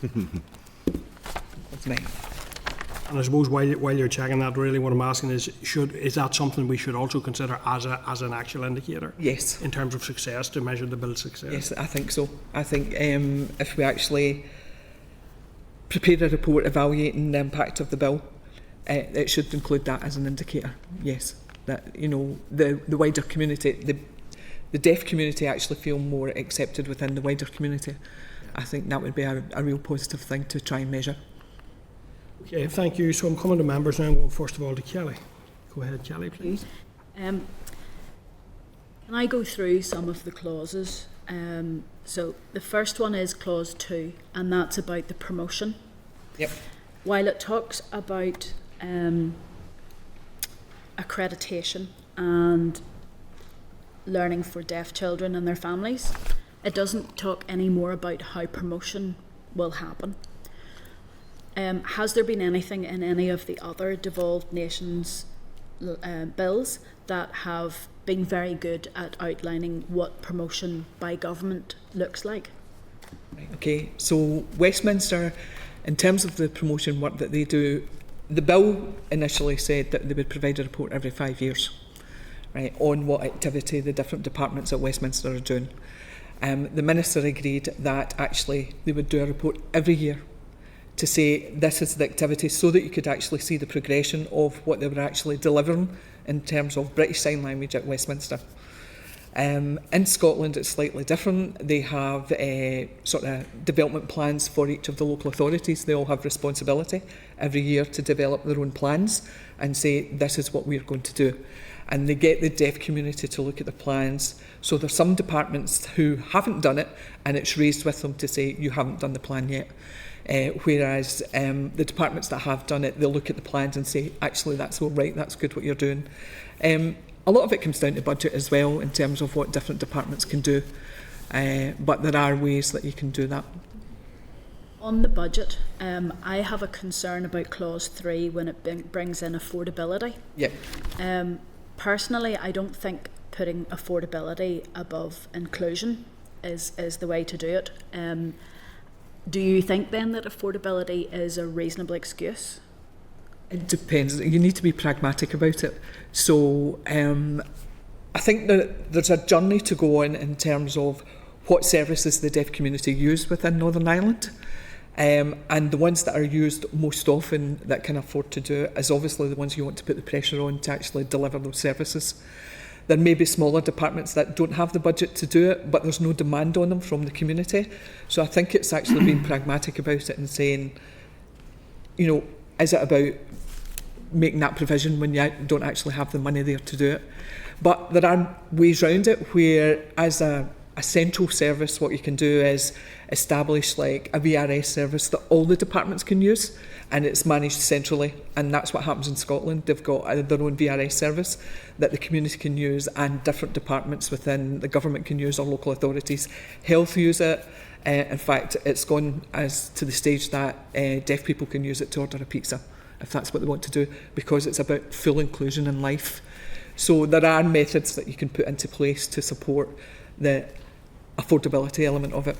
S11: Clause 9.
S2: And I suppose while you're checking that, really what I'm asking is that something we should also consider as an actual indicator?
S11: Yes.
S2: In terms of success, to measure the bill's success?
S11: Yes, I think so. I think if we actually prepare a report evaluating the impact of the bill, it should include that as an indicator. Yes, that the wider community, the deaf community actually feel more accepted within the wider community. I think that would be a real positive thing to try and measure.
S2: Okay, thank you. So I'm coming to members now. I'm going first of all to Kelly. Go ahead, Kelly, please.
S3: Can I go through some of the clauses? So the first one is clause 2, and that's about the promotion.
S11: Yep.
S3: While it talks about accreditation and learning for deaf children and their families, it doesn't talk any more about how promotion will happen. Has there been anything in any of the other devolved nations' bills that have been very good at outlining what promotion by government looks like?
S11: Right, okay, so Westminster, in terms of the promotion work that they do, the bill initially said that they would provide a report every 5 years, right, on what activity the different departments at Westminster are doing. The Minister agreed that actually they would do a report every year to say this is the activity, so that you could actually see the progression of what they were actually delivering in terms of British Sign Language at Westminster. In Scotland, it's slightly different. They have sort of development plans for each of the local authorities. They all have responsibility every year to develop their own plans and say, this is what we're going to do. And they get the deaf community to look at the plans. So there's some departments who haven't done it, and it's raised with them to say, you haven't done the plan yet. Whereas the departments that have done it, they'll look at the plans and say, actually, that's all right, that's good what you're doing. A lot of it comes down to budget as well, in terms of what different departments can do. But there are ways that you can do that.
S3: On the budget, I have a concern about clause 3 when it brings in affordability.
S11: Yep.
S3: Personally, I don't think putting affordability above inclusion is the way to do it. Do you think then that affordability is a reasonable excuse?
S11: It depends. You need to be pragmatic about it. So I think that there's a journey to go on in terms of what services the deaf community use within Northern Ireland. And the ones that are used most often that can afford to do it is obviously the ones you want to put the pressure on to actually deliver those services. There may be smaller departments that don't have the budget to do it, but there's no demand on them from the community. So I think it's actually being pragmatic about it and saying, you know, is it about making that provision when you don't actually have the money there to do it? But there are ways around it where, as a central service, what you can do is establish like a VRS service that all the departments can use, and it's managed centrally. And that's what happens in Scotland. They've got their own VRS service that the community can use, and different departments within the government can use, or local authorities. Health use it. In fact, it's gone as to the stage that deaf people can use it to order a pizza, if that's what they want to do, because it's about full inclusion in life. So there are methods that you can put into place to support the affordability element of it.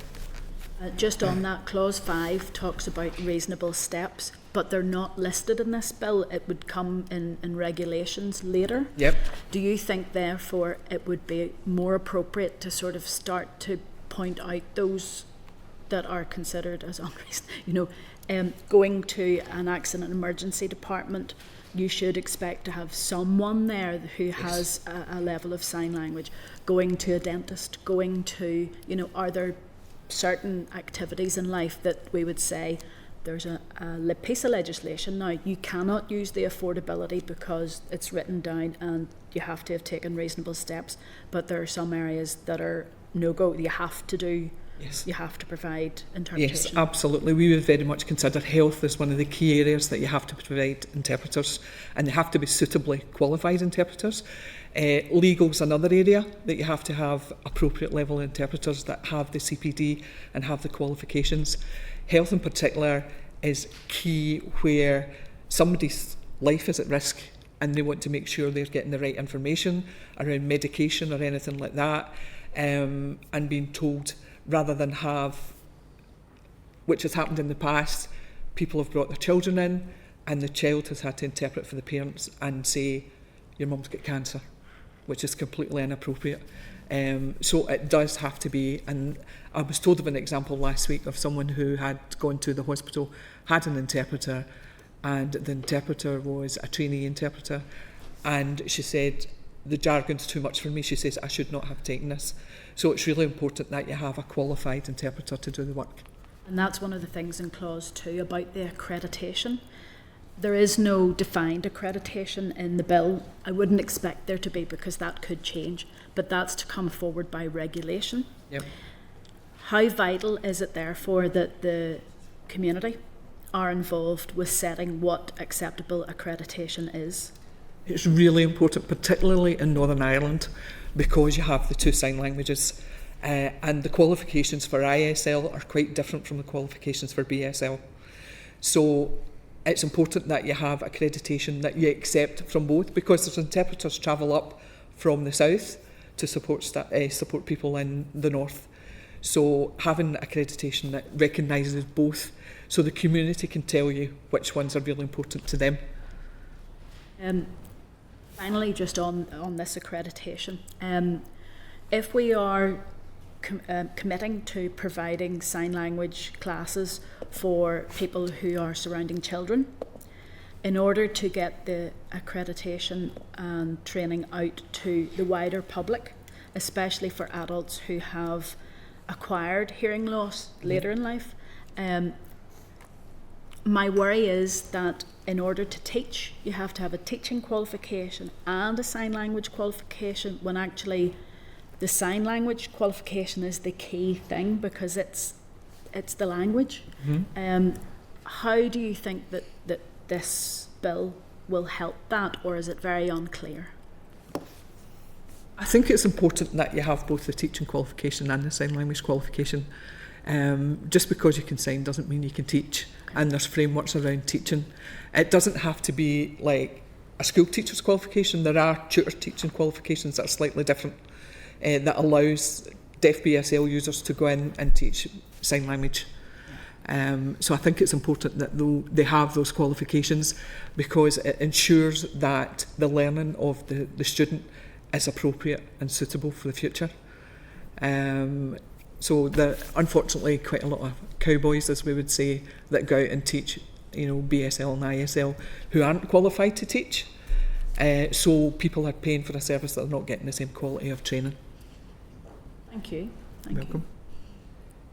S3: Just on that, clause 5 talks about reasonable steps, but they're not listed in this bill. It would come in regulations later.
S11: Yep.
S3: Do you think, therefore, it would be more appropriate to sort of start to point out those that are considered as unreasonable? You know, going to an accident emergency department, you should expect to have someone there who has a level of sign language. Going to a dentist, going to, you know, are there certain activities in life that we would say there's a piece of legislation now, you cannot use the affordability because it's written down and you have to have taken reasonable steps, but there are some areas that are no-go, you have to do. Yes. You have to provide interpretation.
S11: Yes, absolutely. We would very much consider health as one of the key areas that you have to provide interpreters, and they have to be suitably qualified interpreters. Legal is another area that you have to have appropriate level interpreters that have the CPD and have the qualifications. Health in particular is key, where somebody's life is at risk and they want to make sure they're getting the right information around medication or anything like that, and being told, rather than have, which has happened in the past, people have brought their children in and the child has had to interpret for the parents and say, your mum's got cancer, which is completely inappropriate. So it does have to be, and I was told of an example last week of someone who had gone to the hospital, had an interpreter, and the interpreter was a trainee interpreter, and she said, the jargon's too much for me. She says, I should not have taken this. So it's really important that you have a qualified interpreter to do the work.
S3: And that's one of the things in clause 2 about the accreditation. There is no defined accreditation in the bill. I wouldn't expect there to be, because that could change, but that's to come forward by regulation.
S11: Yep.
S3: How vital is it, therefore, that the community are involved with setting what acceptable accreditation is?
S11: It's really important, particularly in Northern Ireland, because you have the two sign languages, and the qualifications for ISL are quite different from the qualifications for BSL. So it's important that you have accreditation that you accept from both, because there's interpreters travel up from the south to support people in the north. So having accreditation that recognises both, so the community can tell you which ones are really important to them.
S3: Finally, just on this accreditation, if we are committing to providing sign language classes for people who are surrounding children, in order to get the accreditation and training out to the wider public, especially for adults who have acquired hearing loss later in life. My worry is that in order to teach, you have to have a teaching qualification and a sign language qualification, when actually the sign language qualification is the key thing, because it's the language. How do you think that this bill will help that, or is it very unclear?
S11: I think it's important that you have both the teaching qualification and the sign language qualification. Just because you can sign doesn't mean you can teach, and there's frameworks around teaching. It doesn't have to be like a school teacher's qualification. There are tutor teaching qualifications that are slightly different, that allows deaf BSL users to go in and teach sign language. So I think it's important that they have those qualifications, because it ensures that the learning of the student is appropriate and suitable for the future. So there are unfortunately quite a lot of cowboys, as we would say, that go out and teach, BSL and ISL, who aren't qualified to teach. So people are paying for a service that are not getting the same quality of training.
S3: Thank you.
S11: Welcome.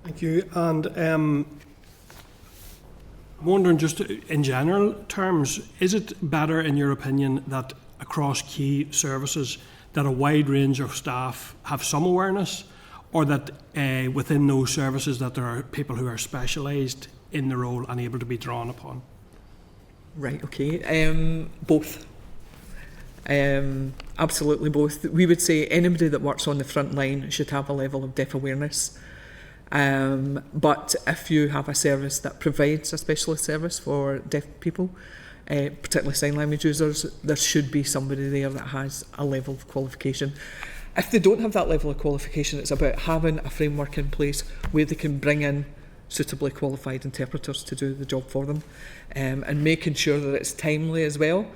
S2: Thank you. And I'm wondering, just in general terms, is it better, in your opinion, that across key services that a wide range of staff have some awareness, or that within those services that there are people who are specialised in the role and able to be drawn upon?
S11: Right, okay. Both. Absolutely both. We would say anybody that works on the front line should have a level of deaf awareness. But if you have a service that provides a specialist service for deaf people, particularly sign language users, there should be somebody there that has a level of qualification. If they don't have that level of qualification, it's about having a framework in place where they can bring in suitably qualified interpreters to do the job for them, and making sure that it's timely as well.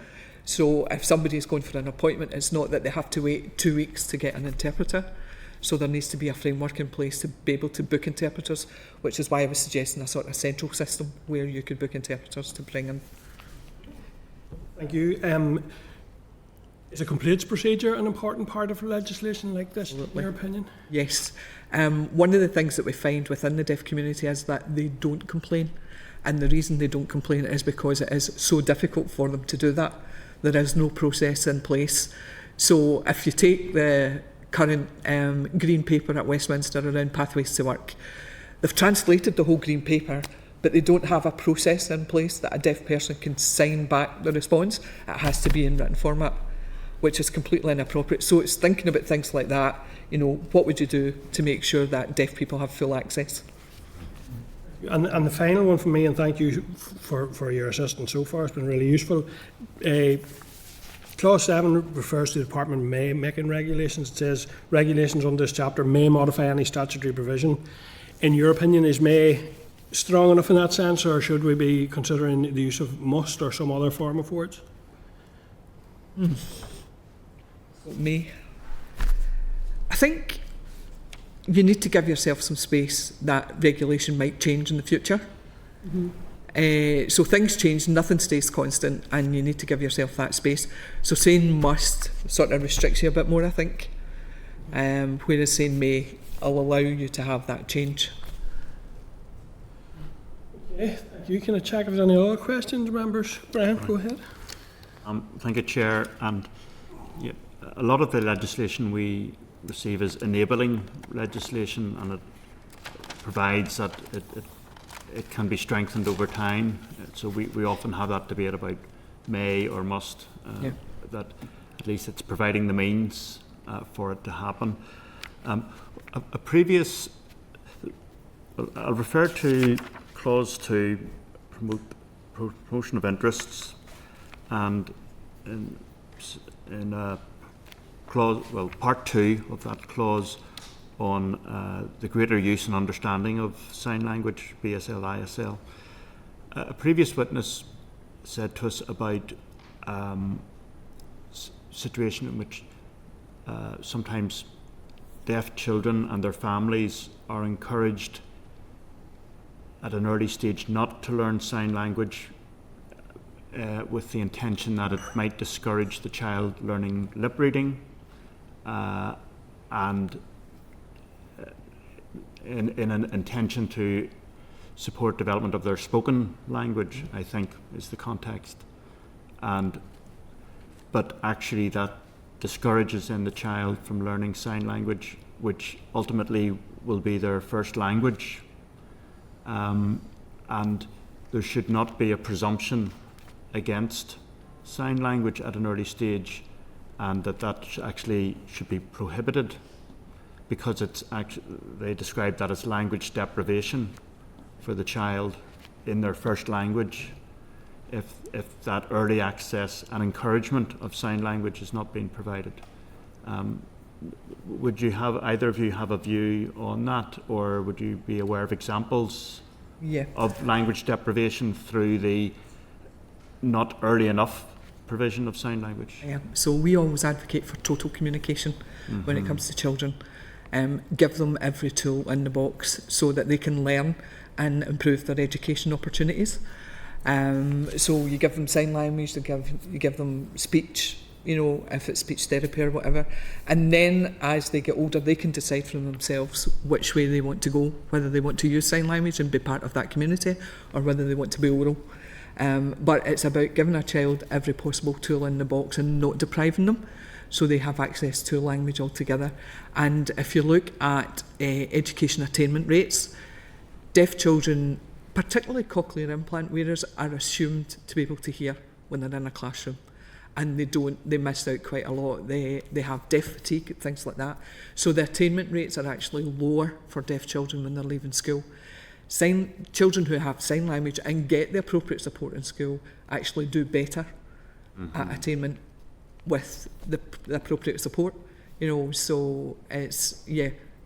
S11: So if somebody is going for an appointment, it's not that they have to wait 2 weeks to get an interpreter. So there needs to be a framework in place to be able to book interpreters, which is why I was suggesting a sort of central system where you could book interpreters to bring in.
S2: Thank you. Is a complaints procedure an important part of legislation like this,
S11: Absolutely.
S2: in your opinion?
S11: Yes. One of the things that we find within the deaf community is that they don't complain. And the reason they don't complain is because it is so difficult for them to do that. There is no process in place. So if you take the current green paper at Westminster around pathways to work, they've translated the whole green paper, but they don't have a process in place that a deaf person can sign back the response. It has to be in written format, which is completely inappropriate. So it's thinking about things like that. What would you do to make sure that deaf people have full access?
S2: And the final one from me, and thank you for your assistance so far, it's been really useful. Clause 7 refers to the Department may making regulations. It says regulations under this chapter may modify any statutory provision. In your opinion, is may strong enough in that sense, or should we be considering the use of must or some other form of words?
S11: Me. I think you need to give yourself some space that regulation might change in the future. So things change, nothing stays constant, and you need to give yourself that space. So saying must sort of restricts you a bit more, I think, whereas saying may will allow you to have that change.
S2: Okay, thank you. Can I check if there's any other questions, members? Brian, go ahead.
S4: Thank you, Chair. And yeah, a lot of the legislation we receive is enabling legislation, and it provides that it can be strengthened over time. So we often have that debate about may or must, that at least it's providing the means for it to happen. A previous, I'll refer to Clause 2, promotion of interests, and in clause, part 2 of that clause on the greater use and understanding of sign language, BSL, ISL. A previous witness said to us about situation in which sometimes deaf children and their families are encouraged at an early stage not to learn sign language with the intention that it might discourage the child learning lip reading and in an intention to support development of their spoken language, I think, is the context. But actually that discourages in the child from learning sign language, which ultimately will be their first language. And there should not be a presumption against sign language at an early stage, and that actually should be prohibited, because it's they describe that as language deprivation for the child in their first language if that early access and encouragement of sign language is not being provided. Would you have, either of you have a view on that, or would you be aware of examples of language deprivation through the not early enough provision of sign language?
S11: So we always advocate for total communication when it comes to children. Give them every tool in the box so that they can learn and improve their education opportunities. So you give them sign language, you give them speech, if it's speech therapy or whatever. And then as they get older, they can decide for themselves which way they want to go, whether they want to use sign language and be part of that community, or whether they want to be oral. But it's about giving a child every possible tool in the box and not depriving them, so they have access to language altogether. And if you look at education attainment rates, deaf children, particularly cochlear implant wearers, are assumed to be able to hear when they're in a classroom, and they miss out quite a lot. They have deaf fatigue, things like that. So the attainment rates are actually lower for deaf children when they're leaving school. Children who have sign language and get the appropriate support in school actually do better at attainment with the appropriate support. So it's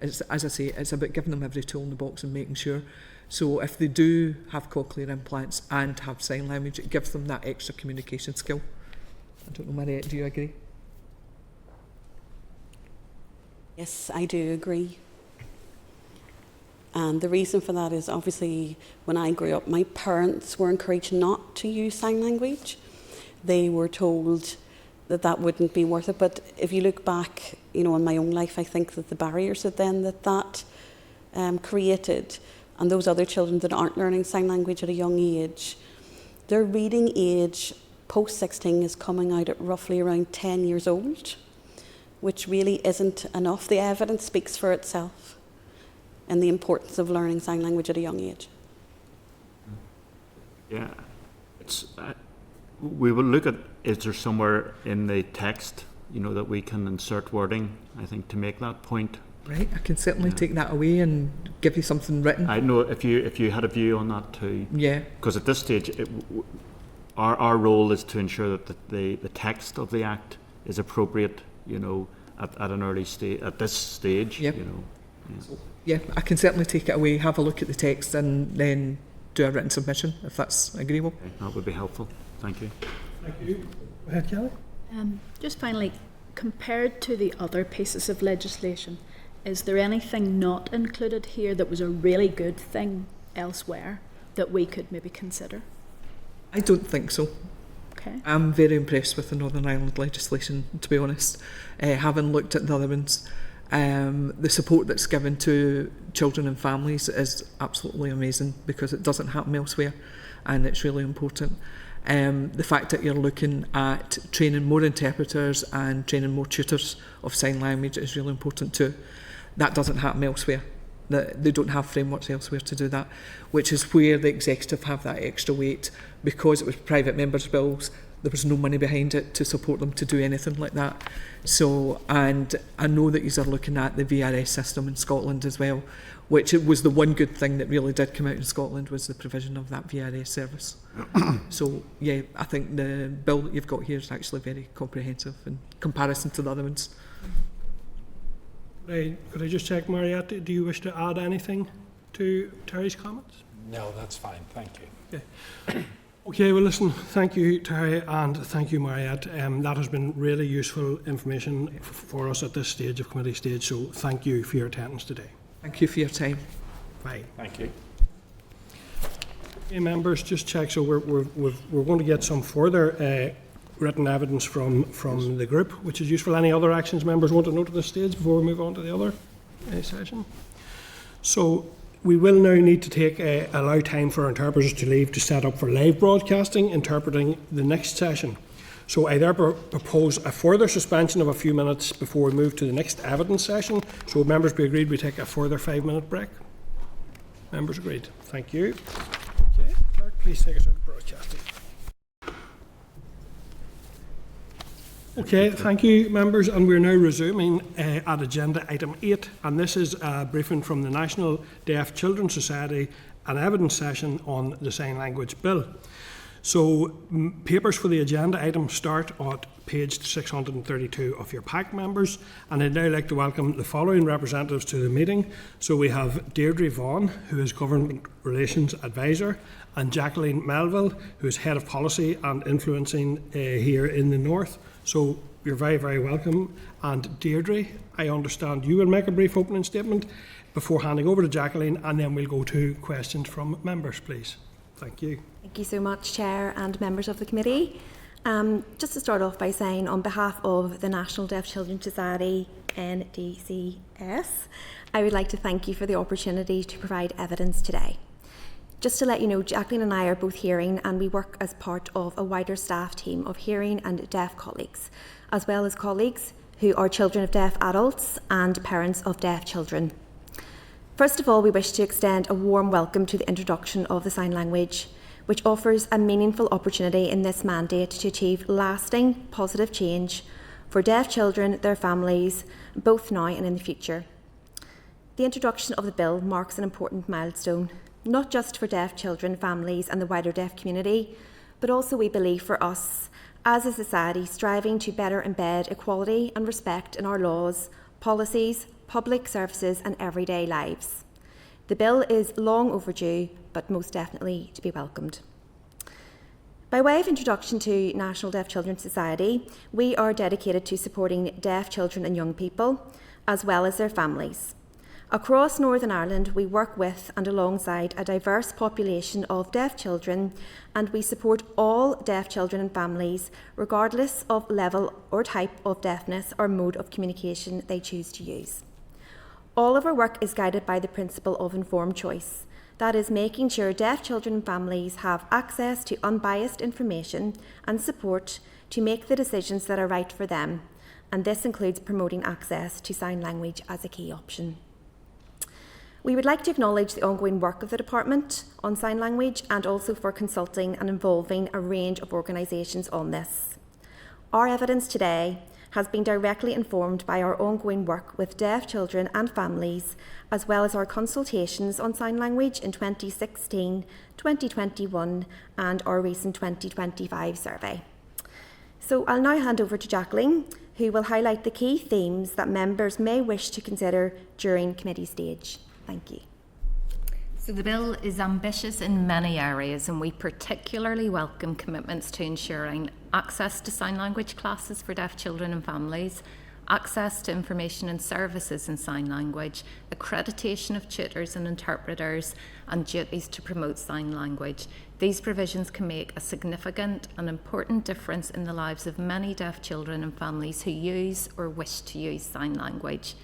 S11: as I say, it's about giving them every tool in the box and making sure. So if they do have cochlear implants and have sign language, it gives them that extra communication skill. I don't know, Mariette, do you agree?
S12: Yes, I do agree. And the reason for that is, obviously, when I grew up, my parents were encouraged not to use sign language. They were told that wouldn't be worth it. But if you look back, in my own life, I think that the barriers that created, and those other children that aren't learning sign language at a young age, their reading age post-16 is coming out at roughly around 10 years old, which really isn't enough. The evidence speaks for itself and the importance of learning sign language at a young age.
S4: Yeah, we will look at, is there somewhere in the text, that we can insert wording, I think, to make that point.
S11: Right, I can certainly take that away and give you something written.
S4: I know if you had a view on that too.
S11: Yeah.
S4: Because at this stage, our role is to ensure that the text of the Act is appropriate, at an early stage, at this stage.
S11: Yep. Yeah, I can certainly take it away, have a look at the text, and then do a written submission, if that's agreeable.
S4: Okay, that would be helpful. Thank you.
S2: Thank you. Go ahead, Kelly.
S13: Just finally, compared to the other pieces of legislation, is there anything not included here that was a really good thing elsewhere that we could maybe consider?
S11: I don't think so.
S13: Okay.
S11: I'm very impressed with the Northern Ireland legislation, to be honest. Having looked at the other ones, the support that's given to children and families is absolutely amazing, because it doesn't happen elsewhere, and it's really important. The fact that you're looking at training more interpreters and training more tutors of sign language is really important too. That doesn't happen elsewhere. They don't have frameworks elsewhere to do that, which is where the executive have that extra weight. Because it was private members' bills, there was no money behind it to support them to do anything like that. So, and I know that you are looking at the VRS system in Scotland as well, which it was the one good thing that really did come out in Scotland, was the provision of that VRS service. So, yeah, I think the bill that you've got here is actually very comprehensive in comparison to the other ones.
S2: Could I just check, Mariette, do you wish to add anything to Teri's comments?
S14: No, that's fine, thank you.
S2: Okay. Okay, well listen, thank you Teri and thank you Mariette. That has been really useful information for us at this stage of committee stage, so thank you for your attendance today.
S11: Thank you for your time.
S2: Bye.
S14: Thank you.
S2: Okay, members, just check, so we're going to get some further written evidence from the group, which is useful. Any other actions members want to note at this stage before we move on to the other session? So we will now need to allow time for interpreters to leave to set up for live broadcasting, interpreting the next session. So I therefore propose a further suspension of a few minutes before we move to the next evidence session. So members be agreed we take a further 5-minute break. Members agreed. Thank you. Okay, Clerk, please take us out of broadcasting. Okay, thank you, members, and we're now resuming at agenda item 8, and this is a briefing from the National Deaf Children's Society, an evidence session on the Sign Language Bill. So, papers for the agenda item start at page 632 of your pack, members, and I'd now like to welcome the following representatives to the meeting. So we have Déirdre Vaughan, who is Government Relations Advisor, and Jacqueline Melville, who is Head of Policy and Influencing here in the North. So you're very, very welcome. And Déirdre, I understand you will make a brief opening statement before handing over to Jacqueline, and then we'll go to questions from members, please. Thank you.
S15: Thank you so much, Chair and members of the committee. Just to start off by saying, on behalf of the National Deaf Children's Society, NDCS, I would like to thank you for the opportunity to provide evidence today. Just to let you know, Jacqueline and I are both hearing, and we work as part of a wider staff team of hearing and deaf colleagues, as well as colleagues who are children of deaf adults and parents of deaf children. First of all, we wish to extend a warm welcome to the introduction of the sign language, which offers a meaningful opportunity in this mandate to achieve lasting positive change for deaf children, their families, both now and in the future. The introduction of the bill marks an important milestone, not just for deaf children, families and the wider deaf community, but also, we believe, for us as a society striving to better embed equality and respect in our laws, policies, public services and everyday lives. The bill is long overdue, but most definitely to be welcomed. By way of introduction to National Deaf Children's Society, we are dedicated to supporting deaf children and young people, as well as their families. Across Northern Ireland, we work with and alongside a diverse population of deaf children, and we support all deaf children and families, regardless of level or type of deafness or mode of communication they choose to use. All of our work is guided by the principle of informed choice. That is, making sure deaf children and families have access to unbiased information and support to make the decisions that are right for them, and this includes promoting access to sign language as a key option. We would like to acknowledge the ongoing work of the Department on sign language and also for consulting and involving a range of organisations on this. Our evidence today has been directly informed by our ongoing work with deaf children and families, as well as our consultations on sign language in 2016, 2021 and our recent 2025 survey. So I'll now hand over to Jacqueline, who will highlight the key themes that members may wish to consider during committee stage. Thank you.
S16: So the bill is ambitious in many areas, and we particularly welcome commitments to ensuring access to sign language classes for deaf children and families, access to information and services in sign language, accreditation of tutors and interpreters, and duties to promote sign language. These provisions can make a significant and important difference in the lives of many deaf children and families who use or wish to use sign language.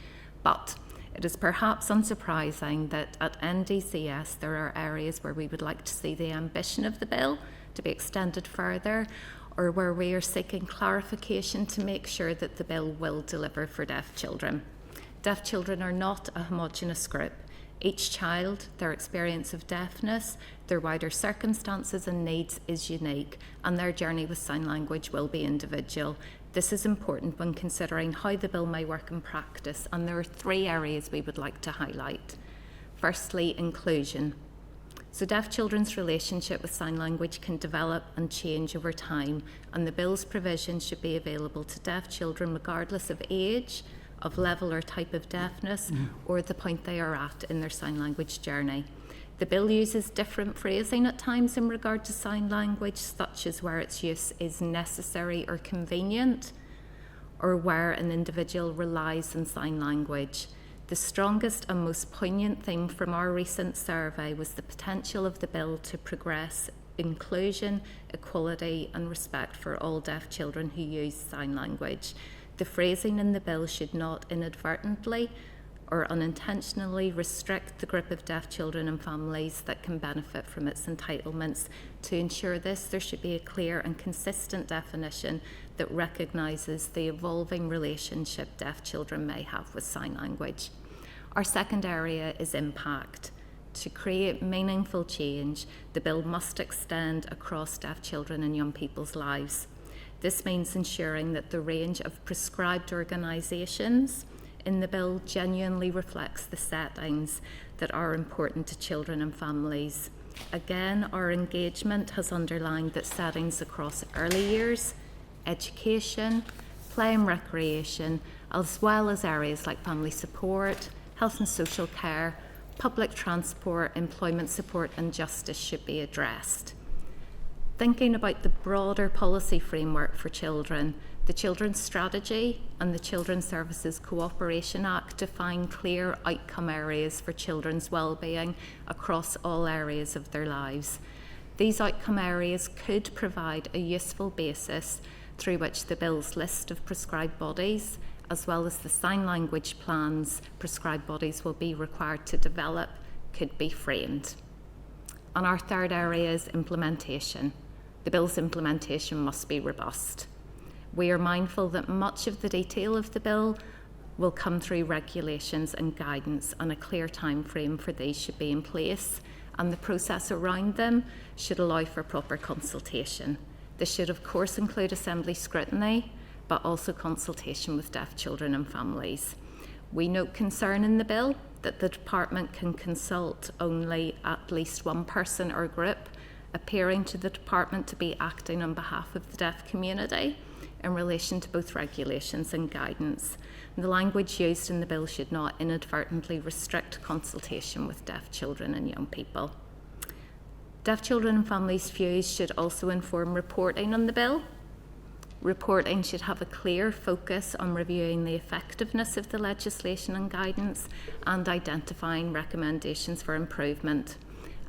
S16: But it is perhaps unsurprising that at NDCS there are areas where we would like to see the ambition of the bill to be extended further, or where we are seeking clarification to make sure that the bill will deliver for deaf children. Deaf children are not a homogenous group. Each child, their experience of deafness, their wider circumstances and needs is unique, and their journey with sign language will be individual. This is important when considering how the bill may work in practice, and there are 3 areas we would like to highlight. Firstly, inclusion. So deaf children's relationship with sign language can develop and change over time, and the bill's provisions should be available to deaf children regardless of age, of level or type of deafness, or the point they are at in their sign language journey. The bill uses different phrasing at times in regard to sign language, such as where its use is necessary or convenient, or where an individual relies on sign language. The strongest and most poignant theme from our recent survey was the potential of the bill to progress inclusion, equality and respect for all deaf children who use sign language. The phrasing in the bill should not inadvertently or unintentionally restrict the group of deaf children and families that can benefit from its entitlements. To ensure this, there should be a clear and consistent definition that recognises the evolving relationship deaf children may have with sign language. Our second area is impact. To create meaningful change, the bill must extend across deaf children and young people's lives. This means ensuring that the range of prescribed organisations in the bill genuinely reflects the settings that are important to children and families. Again, our engagement has underlined that settings across early years, education, play and recreation, as well as areas like family support, health and social care, public transport, employment support and justice should be addressed. Thinking about the broader policy framework for children, the Children's Strategy and the Children's Services Cooperation Act define clear outcome areas for children's wellbeing across all areas of their lives. These outcome areas could provide a useful basis through which the bill's list of prescribed bodies, as well as the sign language plans prescribed bodies will be required to develop, could be framed. And our third area is implementation. The bill's implementation must be robust. We are mindful that much of the detail of the bill will come through regulations and guidance, and a clear time frame for these should be in place, and the process around them should allow for proper consultation. This should of course include assembly scrutiny, but also consultation with deaf children and families. We note concern in the bill that the department can consult only at least one person or group, appearing to the department to be acting on behalf of the deaf community in relation to both regulations and guidance. And the language used in the bill should not inadvertently restrict consultation with deaf children and young people. Deaf children and families' views should also inform reporting on the bill. Reporting should have a clear focus on reviewing the effectiveness of the legislation and guidance and identifying recommendations for improvement.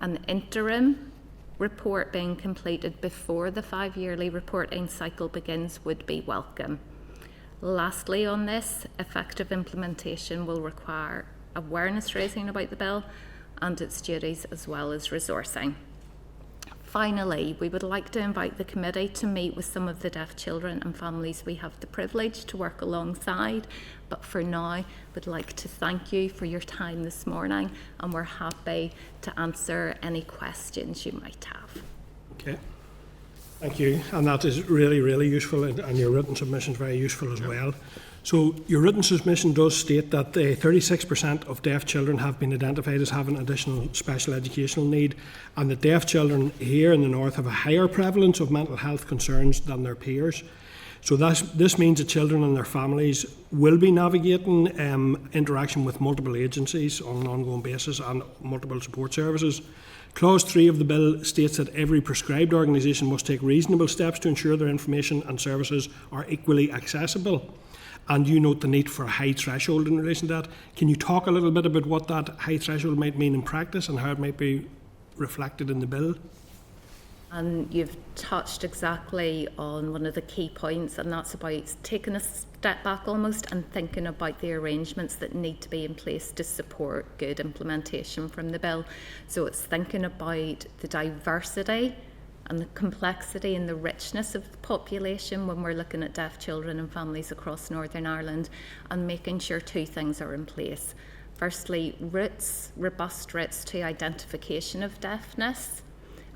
S16: An interim report being completed before the 5-yearly reporting cycle begins would be welcome. Lastly on this, effective implementation will require awareness raising about the bill and its duties as well as resourcing. Finally, we would like to invite the committee to meet with some of the deaf children and families we have the privilege to work alongside, but for now, we'd like to thank you for your time this morning, and we're happy to answer any questions you might have. Okay,
S2: thank you, and that is really, really useful, and your written submission is very useful as well. So your written submission does state that 36% of deaf children have been identified as having additional special educational need, and that deaf children here in the north have a higher prevalence of mental health concerns than their peers. So this means that children and their families will be navigating interaction with multiple agencies on an ongoing basis and multiple support services. Clause 3 of the bill states that every prescribed organisation must take reasonable steps to ensure their information and services are equally accessible. And you note the need for a high threshold in relation to that. Can you talk a little bit about what that high threshold might mean in practice and how it might be reflected in the bill?
S16: And you've touched exactly on one of the key points, and that's about taking a step back almost and thinking about the arrangements that need to be in place to support good implementation from the bill. So it's thinking about the diversity and the complexity and the richness of the population when we're looking at deaf children and families across Northern Ireland, and making sure two things are in place. Firstly, robust routes to identification of deafness,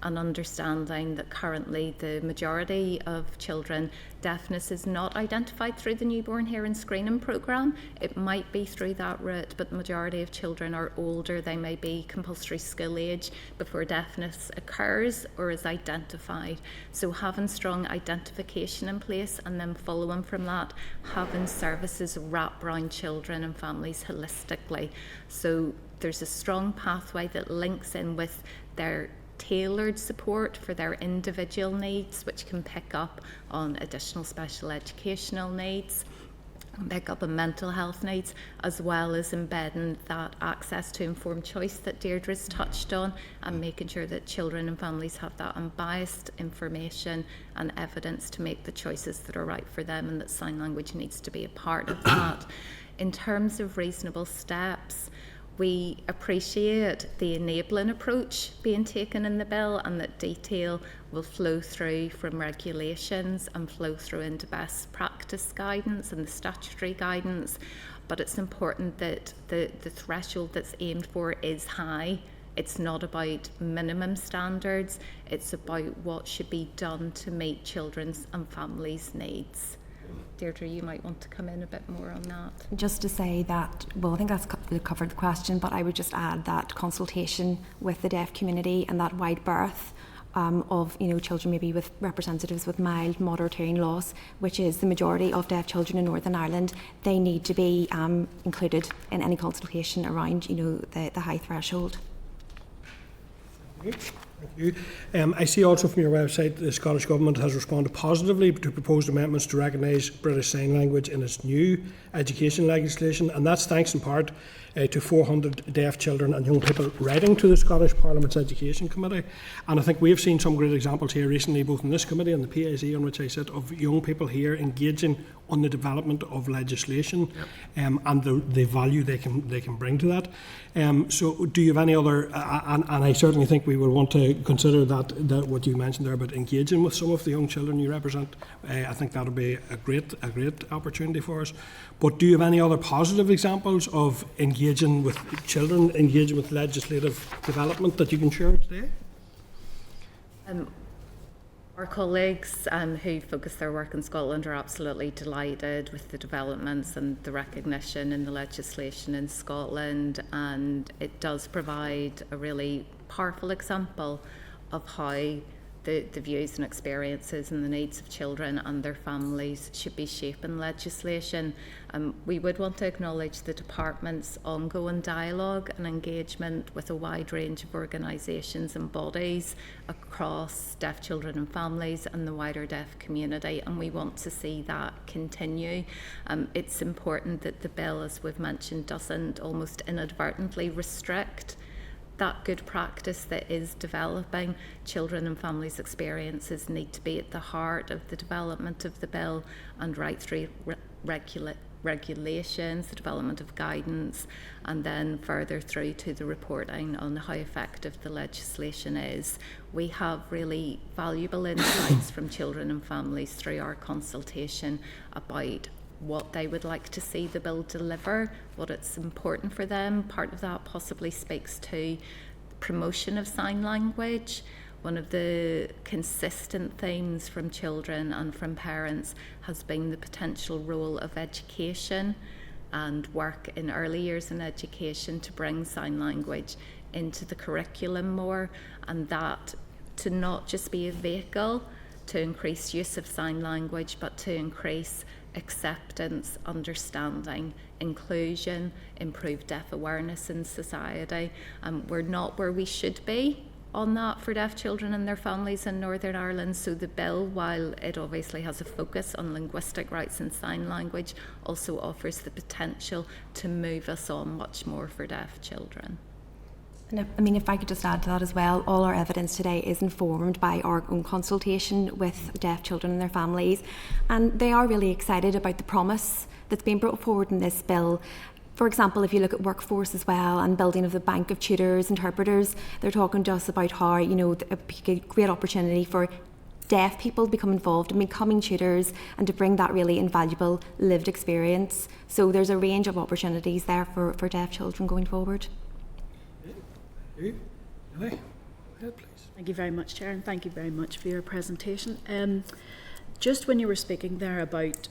S16: and understanding that currently the majority of children, deafness is not identified through the newborn hearing screening programme. It might be through that route, but the majority of children are older. They may be compulsory school age before deafness occurs or is identified. So having strong identification in place, and then following from that, having services wrap around children and families holistically. So there's a strong pathway that links in with their tailored support for their individual needs, which can pick up on additional special educational needs, and pick up on mental health needs, as well as embedding that access to informed choice that Déirdre's touched on, and making sure that children and families have that unbiased information and evidence to make the choices that are right for them, and that sign language needs to be a part of that. In terms of reasonable steps, we appreciate the enabling approach being taken in the bill, and that detail will flow through from regulations and flow through into best practice guidance and the statutory guidance. But it's important that the threshold that's aimed for is high. It's not about minimum standards, it's about what should be done to meet children's and families' needs. Déirdre, you might want to come in a bit more on that.
S15: Just to say that, well, I think that's covered the question, but I would just add that consultation with the deaf community and that wide berth of children maybe with representatives with mild, moderate hearing loss, which is the majority of deaf children in Northern Ireland, they need to be included in any consultation around the high threshold.
S2: Thank you. I see also from your website the Scottish Government has responded positively to proposed amendments to recognise British Sign Language in its new education legislation, and that's thanks in part to 400 deaf children and young people writing to the Scottish Parliament's Education Committee. And I think we have seen some great examples here recently, both in this committee and the PAC on which I sit, of young people here engaging on the development of legislation. Yep. And the value they can bring to that. So do you have any other, and I certainly think we will want to consider that what you mentioned there about engaging with some of the young children you represent. I think that would be a great opportunity for us. But do you have any other positive examples of engaging with children, engaging with legislative development that you can share today?
S16: Our colleagues who focus their work in Scotland are absolutely delighted with the developments and the recognition in the legislation in Scotland, and it does provide a really powerful example of how the views and experiences and the needs of children and their families should be shaping legislation. We would want to acknowledge the Department's ongoing dialogue and engagement with a wide range of organisations and bodies across deaf children and families and the wider deaf community, and we want to see that continue. It's important that the bill, as we've mentioned, doesn't almost inadvertently restrict that good practice that is developing. Children and families' experiences need to be at the heart of the development of the bill, and right through regulations, the development of guidance, and then further through to the reporting on how effective the legislation is. We have really valuable insights from children and families through our consultation about what they would like to see the bill deliver, what it's important for them. Part of that possibly speaks to promotion of sign language. One of the consistent themes from children and from parents has been the potential role of education and work in early years in education to bring sign language into the curriculum more, and that to not just be a vehicle to increase use of sign language, but to increase acceptance, understanding, inclusion, improved deaf awareness in society. We're not where we should be on that for deaf children and their families in Northern Ireland. So the bill, while it obviously has a focus on linguistic rights and sign language, also offers the potential to move us on much more for deaf children.
S15: And I mean, if I could just add to that as well, all our evidence today is informed by our own consultation with deaf children and their families, and they are really excited about the promise that's being brought forward in this bill. For example, if you look at workforce as well and building of the bank of tutors, interpreters, they're talking to us about how, a great opportunity for deaf people to become involved in becoming tutors and to bring that really invaluable lived experience. So there's a range of opportunities there for deaf children going forward.
S3: Thank you very much, Chair, and thank you very much for your presentation. Just when you were speaking there about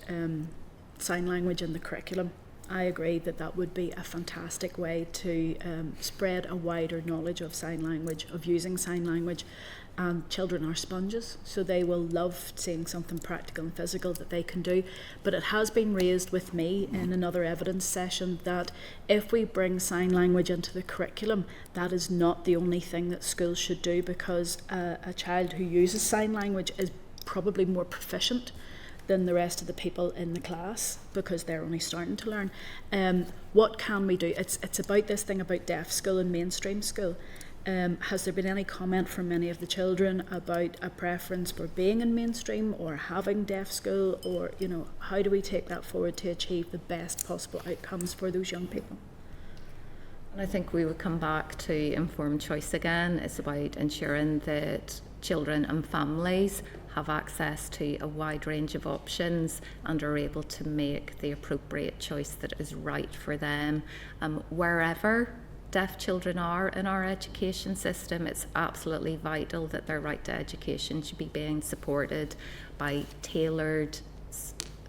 S3: sign language in the curriculum, I agree that would be a fantastic way to spread a wider knowledge of sign language, of using sign language. And children are sponges, so they will love seeing something practical and physical that they can do. But it has been raised with me in another evidence session that if we bring sign language into the curriculum, that is not the only thing that schools should do, because a child who uses sign language is probably more proficient than the rest of the people in the class because they're only starting to learn. What can we do? It's about this thing about deaf school and mainstream school. Has there been any comment from any of the children about a preference for being in mainstream or having deaf school, or how do we take that forward to achieve the best possible outcomes for those young people?
S16: And I think we would come back to informed choice again. It's about ensuring that children and families have access to a wide range of options and are able to make the appropriate choice that is right for them. Wherever deaf children are in our education system, it's absolutely vital that their right to education should be being supported by tailored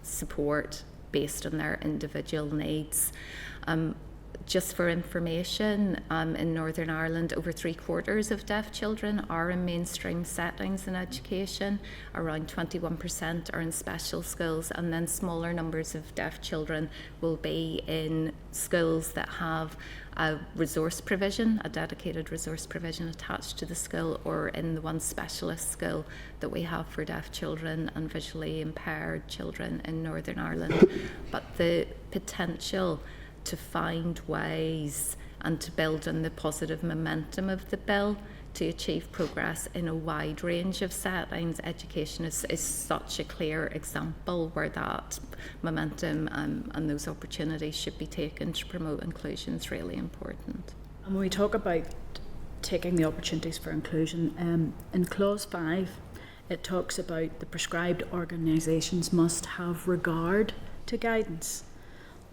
S16: support based on their individual needs. Just for information, in Northern Ireland, over 3/4 of deaf children are in mainstream settings in education. Around 21% are in special schools, and then smaller numbers of deaf children will be in schools that have a resource provision, a dedicated resource provision attached to the school, or in the one specialist school that we have for deaf children and visually impaired children in Northern Ireland. But the potential to find ways and to build on the positive momentum of the bill to achieve progress in a wide range of settings. Education is such a clear example where that momentum and those opportunities should be taken to promote inclusion is really important.
S3: And when we talk about taking the opportunities for inclusion, in Clause 5 it talks about the prescribed organisations must have regard to guidance.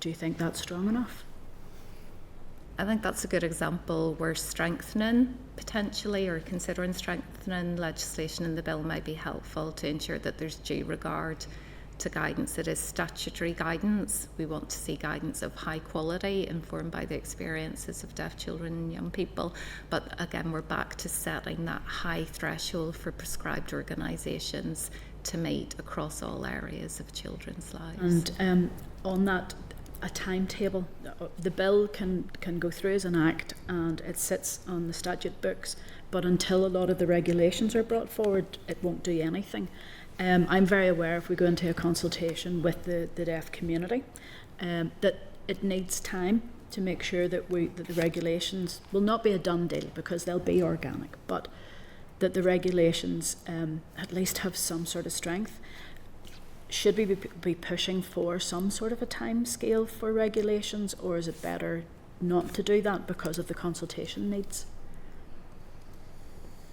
S3: Do you think that's strong enough?
S16: I think that's a good example. We're strengthening, potentially, or considering strengthening legislation in the bill might be helpful to ensure that there's due regard to guidance. It is statutory guidance. We want to see guidance of high quality, informed by the experiences of deaf children and young people. But again, we're back to setting that high threshold for prescribed organisations to meet across all areas of children's lives.
S3: And on that, a timetable. The bill can go through as an act and it sits on the statute books, but until a lot of the regulations are brought forward, it won't do anything. I'm very aware, if we go into a consultation with the deaf community, that it needs time to make sure that the regulations will not be a done deal, because they'll be organic, but that the regulations at least have some sort of strength. Should we be pushing for some sort of a time scale for regulations, or is it better not to do that because of the consultation needs?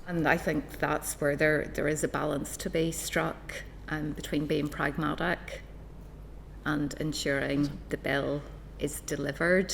S16: And I think that's where there is a balance to be struck between being pragmatic and ensuring the bill is delivered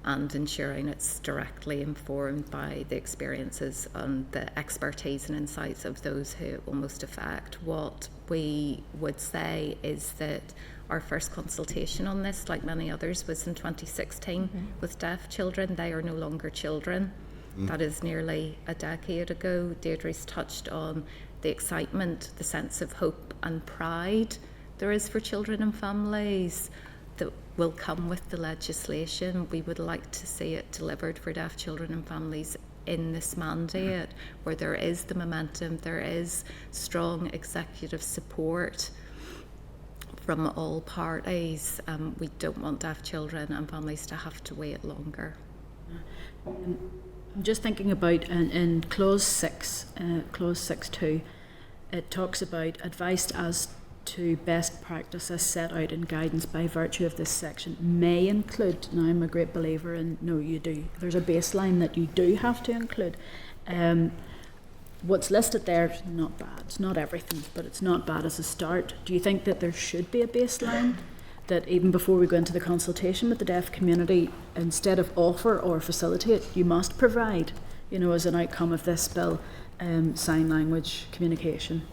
S16: and ensuring it's directly informed by the experiences and the expertise and insights of those who it will most affect. What we would say is that our first consultation on this, like many others, was in 2016 with deaf children. They are no longer children. That is nearly a decade ago. Déirdre's touched on the excitement, the sense of hope and pride there is for children and families that will come with the legislation. We would like to see it delivered for deaf children and families in this mandate, where there is the momentum, there is strong executive support from all parties. We don't want deaf children and families to have to wait longer.
S3: I'm just thinking about in Clause 6, Clause 6.2, it talks about advice as to best practice as set out in guidance by virtue of this section may include. Now, I'm a great believer in no, you do. There's a baseline that you do have to include. What's listed there is not bad. It's not everything, but it's not bad as a start. Do you think that there should be a baseline? That even before we go into the consultation with the deaf community, instead of offer or facilitate, you must provide, as an outcome of this bill, sign language communication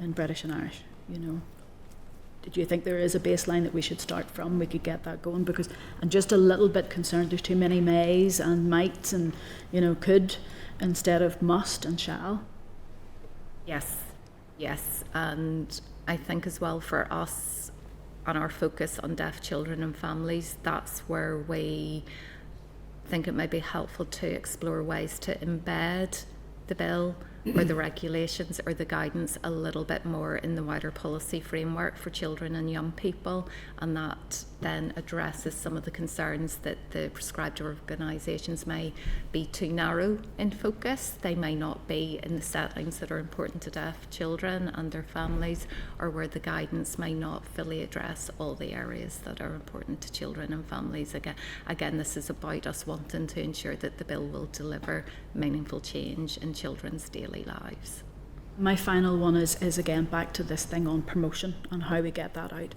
S3: in British and Irish, Do you think there is a baseline that we should start from? We could get that going, because I'm just a little bit concerned there's too many mays and mights and, could instead of must and shall.
S16: Yes, and I think as well for us, on our focus on deaf children and families, that's where we think it might be helpful to explore ways to embed the bill or the regulations or the guidance a little bit more in the wider policy framework for children and young people, and that then addresses some of the concerns that the prescribed organisations may be too narrow in focus. They may not be in the settings that are important to deaf children and their families, or where the guidance may not fully address all the areas that are important to children and families. Again, this is about us wanting to ensure that the bill will deliver meaningful change in children's daily lives.
S3: My final one is again back to this thing on promotion and how we get that out.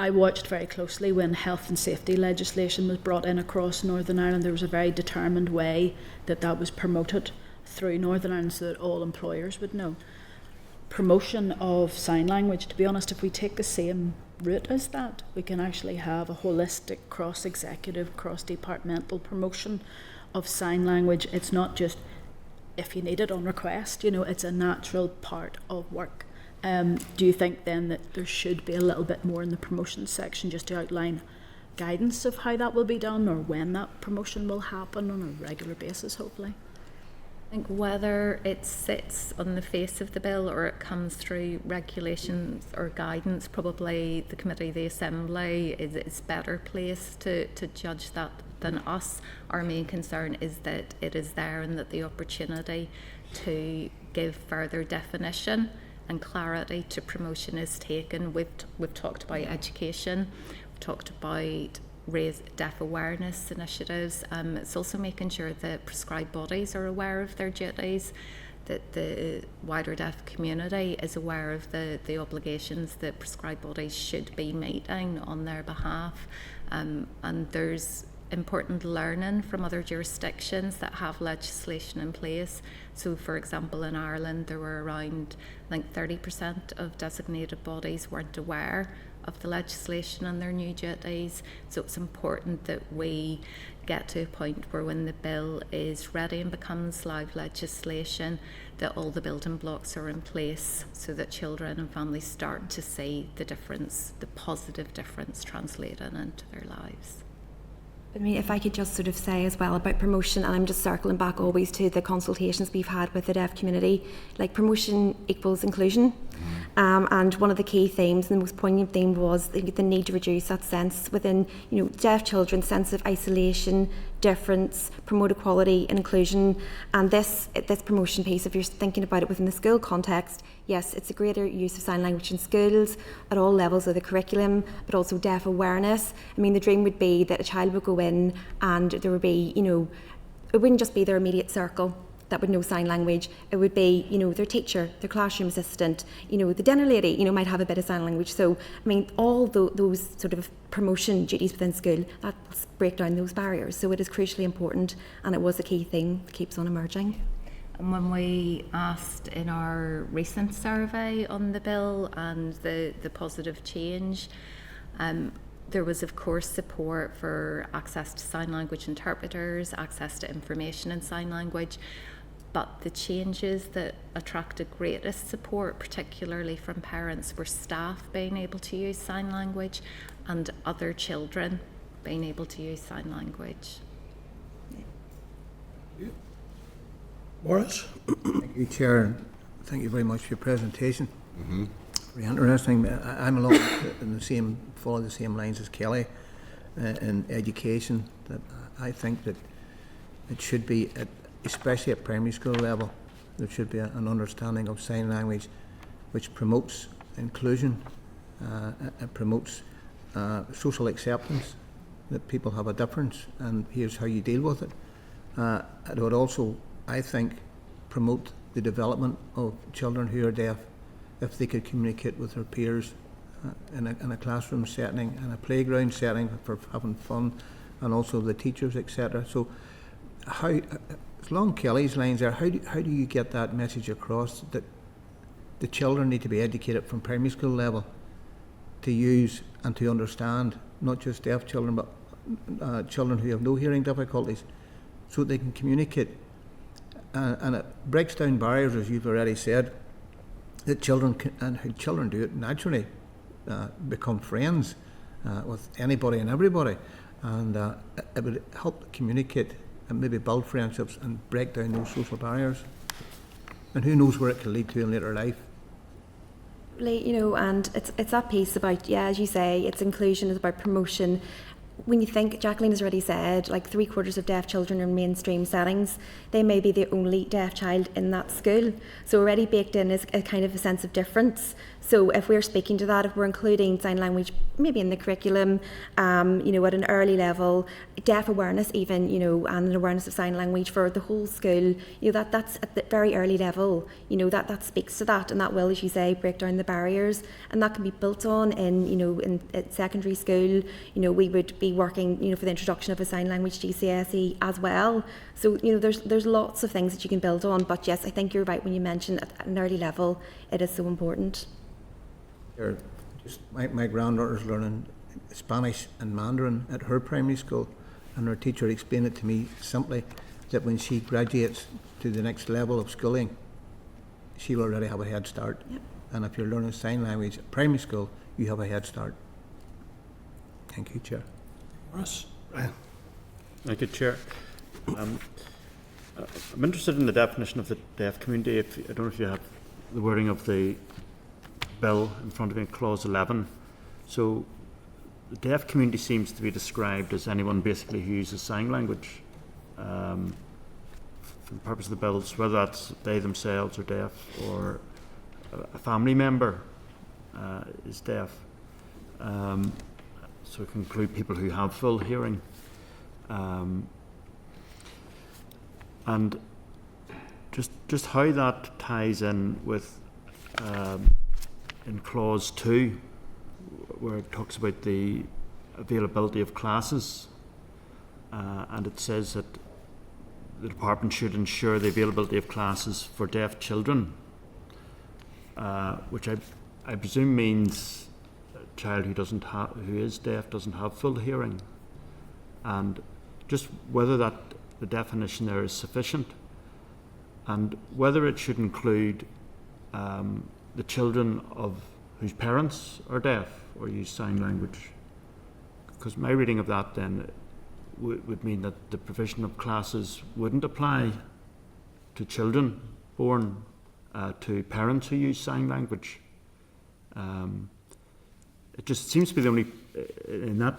S3: I watched very closely when health and safety legislation was brought in across Northern Ireland. There was a very determined way that was promoted through Northern Ireland so that all employers would know. Promotion of sign language, to be honest, if we take the same route as that, we can actually have a holistic, cross-executive, cross-departmental promotion of sign language. It's not just if you need it on request, it's a natural part of work. Do you think then that there should be a little bit more in the promotion section just to outline guidance of how that will be done, or when that promotion will happen on a regular basis, hopefully?
S16: I think whether it sits on the face of the bill or it comes through regulations or guidance, probably the committee, the assembly, is better placed to judge that than us. Our main concern is that it is there and that the opportunity to give further definition and clarity to promotion is taken. We've talked about education, we've talked about raise deaf awareness initiatives. It's also making sure that prescribed bodies are aware of their duties, that the wider deaf community is aware of the obligations that prescribed bodies should be meeting on their behalf. And there's important learning from other jurisdictions that have legislation in place. So for example, in Ireland there were around, I think 30% of designated bodies weren't aware of the legislation and their new duties. So it's important that we get to a point where when the bill is ready and becomes live legislation, that all the building blocks are in place so that children and families start to see the difference, the positive difference translated into their lives.
S15: I mean, if I could just sort of say as well about promotion, and I'm just circling back always to the consultations we've had with the deaf community, like promotion equals inclusion. And one of the key themes, the most poignant theme, was the need to reduce that sense within, deaf children, sense of isolation, difference, promote equality and inclusion. And this promotion piece, if you're thinking about it within the school context, yes, it's a greater use of sign language in schools at all levels of the curriculum, but also deaf awareness. I mean, the dream would be that a child would go in and there would be, it wouldn't just be their immediate circle that would know sign language. It would be, their teacher, their classroom assistant, the dinner lady, might have a bit of sign language. So, I mean, all those sort of promotion duties within school, that break down those barriers. So it is crucially important, and it was a key thing that keeps on emerging.
S16: And when we asked in our recent survey on the bill and the positive change, there was of course support for access to sign language interpreters, access to information in sign language, but the changes that attracted greatest support, particularly from parents, were staff being able to use sign language and other children being able to use sign language.
S2: Morris?
S7: Thank you, Chair. Thank you very much for your presentation. Very interesting. I'm along follow the same lines as Kelly in education. That I think that it should be, especially at primary school level, there should be an understanding of sign language which promotes inclusion, it promotes social acceptance, that people have a difference and here's how you deal with it. It would also, I think, promote the development of children who are deaf if they could communicate with their peers in a classroom setting, in a playground setting for having fun, and also the teachers, etc. So how, along Kelly's lines there, how do you get that message across that the children need to be educated from primary school level to use and to understand, not just deaf children, but children who have no hearing difficulties, so they can communicate. And it breaks down barriers, as you've already said, that children can, and how children do it naturally, become friends with anybody and everybody, and it would help communicate and maybe build friendships and break down those social barriers. And who knows where it can lead to in later life.
S15: You know, and it's that piece about, yeah, as you say, it's inclusion, it's about promotion. When you think, Jacqueline has already said, like 3/4 of deaf children in mainstream settings, they may be the only deaf child in that school. So already baked in is a kind of a sense of difference. So if we're speaking to that, if we're including sign language maybe in the curriculum, you know, at an early level, deaf awareness even, you know, and an awareness of sign language for the whole school, you know, that's at the very early level, you know, that speaks to that, and that will, as you say, break down the barriers, and that can be built on in, you know, in at secondary school. You know, we would be working, you know, for the introduction of a sign language GCSE as well. So, you know, there's lots of things that you can build on, but yes, I think you're right when you mention at an early level, it is so important.
S7: Just my granddaughter's learning Spanish and Mandarin at her primary school, and her teacher explained it to me simply that when she graduates to the next level of schooling, she'll already have a head start.
S15: Yep.
S7: And if you're learning sign language at primary school, you have a head start. Thank you, Chair.
S2: Ross?
S4: Thank you, Chair. I'm interested in the definition of the deaf community. I don't know if you have the wording of the bill in front of me, clause 11. So the deaf community seems to be described as anyone basically who uses sign language for the purpose of the bills, whether that's they themselves are deaf or a family member is deaf. So it can include people who have full hearing. And just how that ties in with in clause 2, where it talks about the availability of classes, and it says that the department should ensure the availability of classes for deaf children, which I presume means a child who is deaf doesn't have full hearing, and just whether that the definition there is sufficient, and whether it should include the children of whose parents are deaf or use sign language. Because my reading of that then would mean that the provision of classes wouldn't apply to children born to parents who use sign language. It just seems to be the only, in that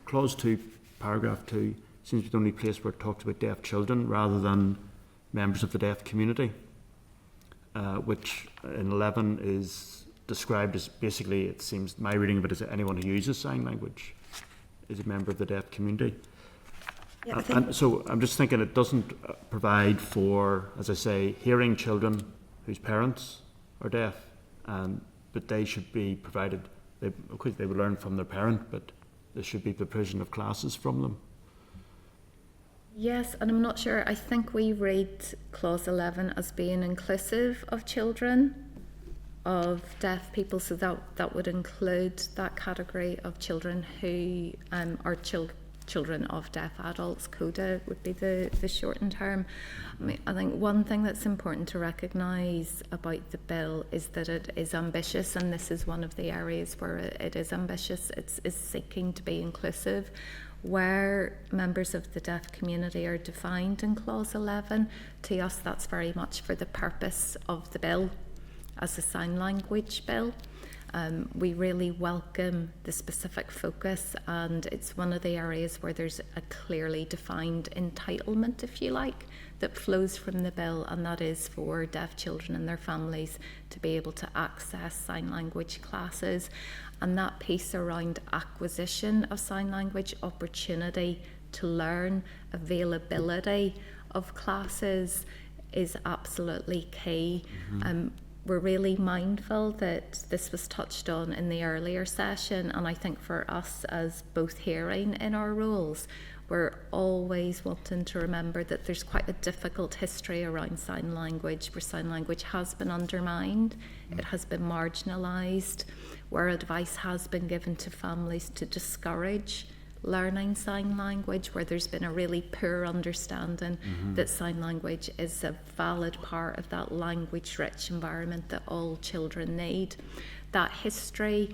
S4: clause 2, paragraph 2, seems to be the only place where it talks about deaf children rather than members of the deaf community. Which in 11 is described as basically, it seems, my reading of it is anyone who uses sign language is a member of the deaf community. Yeah, and so I'm just thinking it doesn't provide for, as I say, hearing children whose parents are deaf, but they should be provided, of course they would learn from their parent, but there should be provision of classes from them.
S16: Yes, and I'm not sure, I think we read clause 11 as being inclusive of children, of deaf people, so that would include that category of children who are children of deaf adults. CODA would be the shortened term. I mean, I think one thing that's important to recognise about the bill is that it is ambitious, and this is one of the areas where it is ambitious. It's seeking to be inclusive. Where members of the deaf community are defined in clause 11, to us that's very much for the purpose of the bill as a sign language bill. We really welcome the specific focus, and it's one of the areas where there's a clearly defined entitlement, if you like, that flows from the bill, and that is for deaf children and their families to be able to access sign language classes. And that piece around acquisition of sign language, opportunity to learn, availability of classes is absolutely key. We're really mindful that this was touched on in the earlier session, and I think for us as both hearing in our roles, we're always wanting to remember that there's quite a difficult history around sign language, where sign language has been undermined, it has been marginalised, where advice has been given to families to discourage learning sign language, where there's been a really poor understanding that sign language is a valid part of that language-rich environment that all children need. That history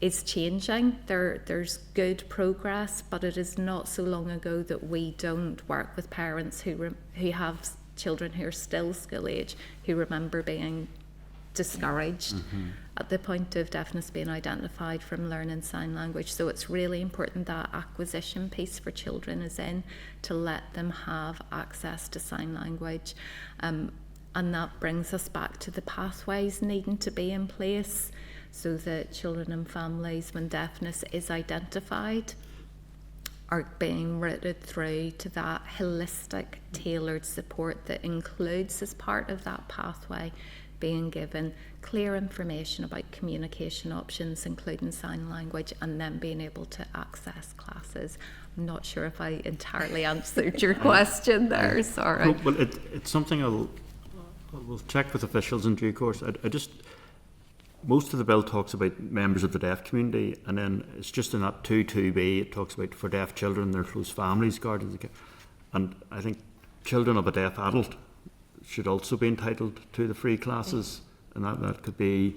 S16: is changing. There's good progress, but it is not so long ago that we don't work with parents who have children who are still school age who remember being discouraged at the point of deafness being identified from learning sign language. So it's really important that acquisition piece for children is in, to let them have access to sign language. And that brings us back to the pathways needing to be in place so that children and families, when deafness is identified, are being routed through to that holistic, tailored support that includes, as part of that pathway, being given clear information about communication options, including sign language, and then being able to access classes. I'm not sure if I entirely answered your question there, sorry.
S4: No, well, it's something we'll check with officials in due course. I just, most of the bill talks about members of the deaf community, and then it's just in that 2.2b, it talks about for deaf children, their close families, guardians, and I think children of a deaf adult should also be entitled to the free classes, and that could be